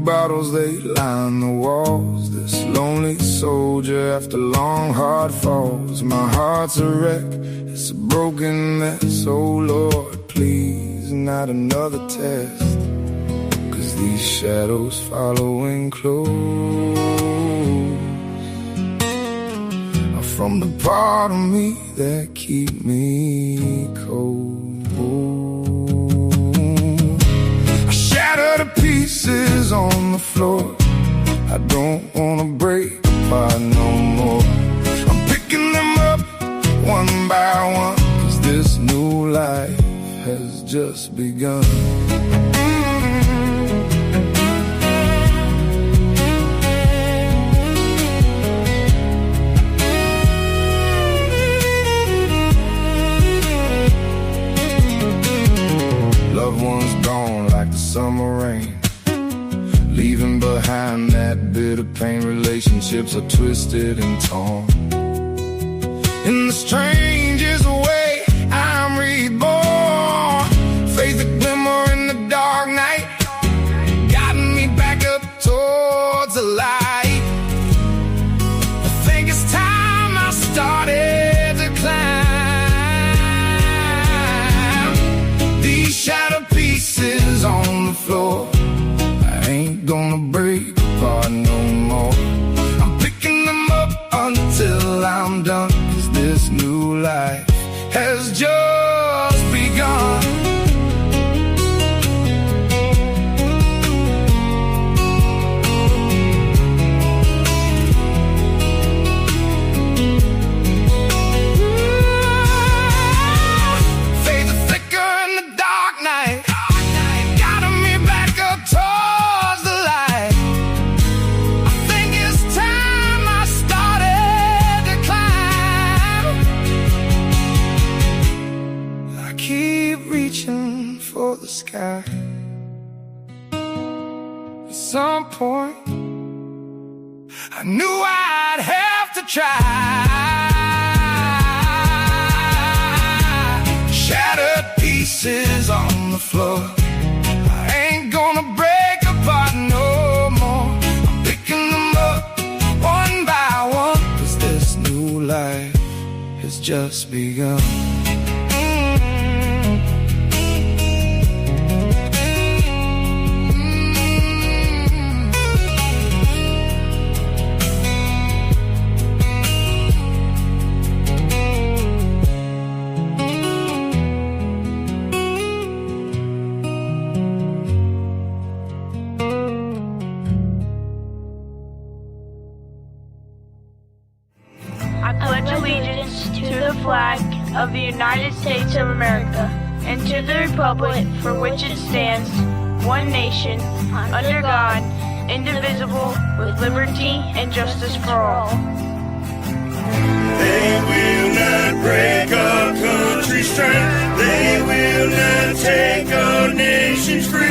bottles, they line the walls. This lonely soldier after long hard falls. My heart's a wreck, it's a broken mess. Oh Lord, please, not another test. 'Cause these shadows following close are from the part of me that keep me cold. Shattered to pieces on the floor, I don't wanna break apart no more. I'm picking them up one by one, 'cause this new life has just begun. Loved ones gone like the summer rain, leaving behind that bitter pain. Relationships are twisted and torn. In the strangest way, I'm reborn. Faith a glimmer in the dark night, guiding me back up towards the light. I think it's time I started to climb. These shattered pieces on the floor, I ain't gonna break apart no more. I'm picking them up until I'm done, 'cause this new life has just begun. Faith a flicker in the dark night, guiding me back up towards the light. I think it's time I started to climb. I keep reaching for the sky. At some point, I knew I'd have to try. Shattered pieces on the floor, I ain't gonna break apart no more. I'm picking them up one by one, 'cause this new life has just begun. I pledge allegiance to the flag of the United States of America and to the republic for which it stands, one nation, under God, indivisible, with liberty and justice for all. They will not break our country's strength. They will not take our nation's freedom.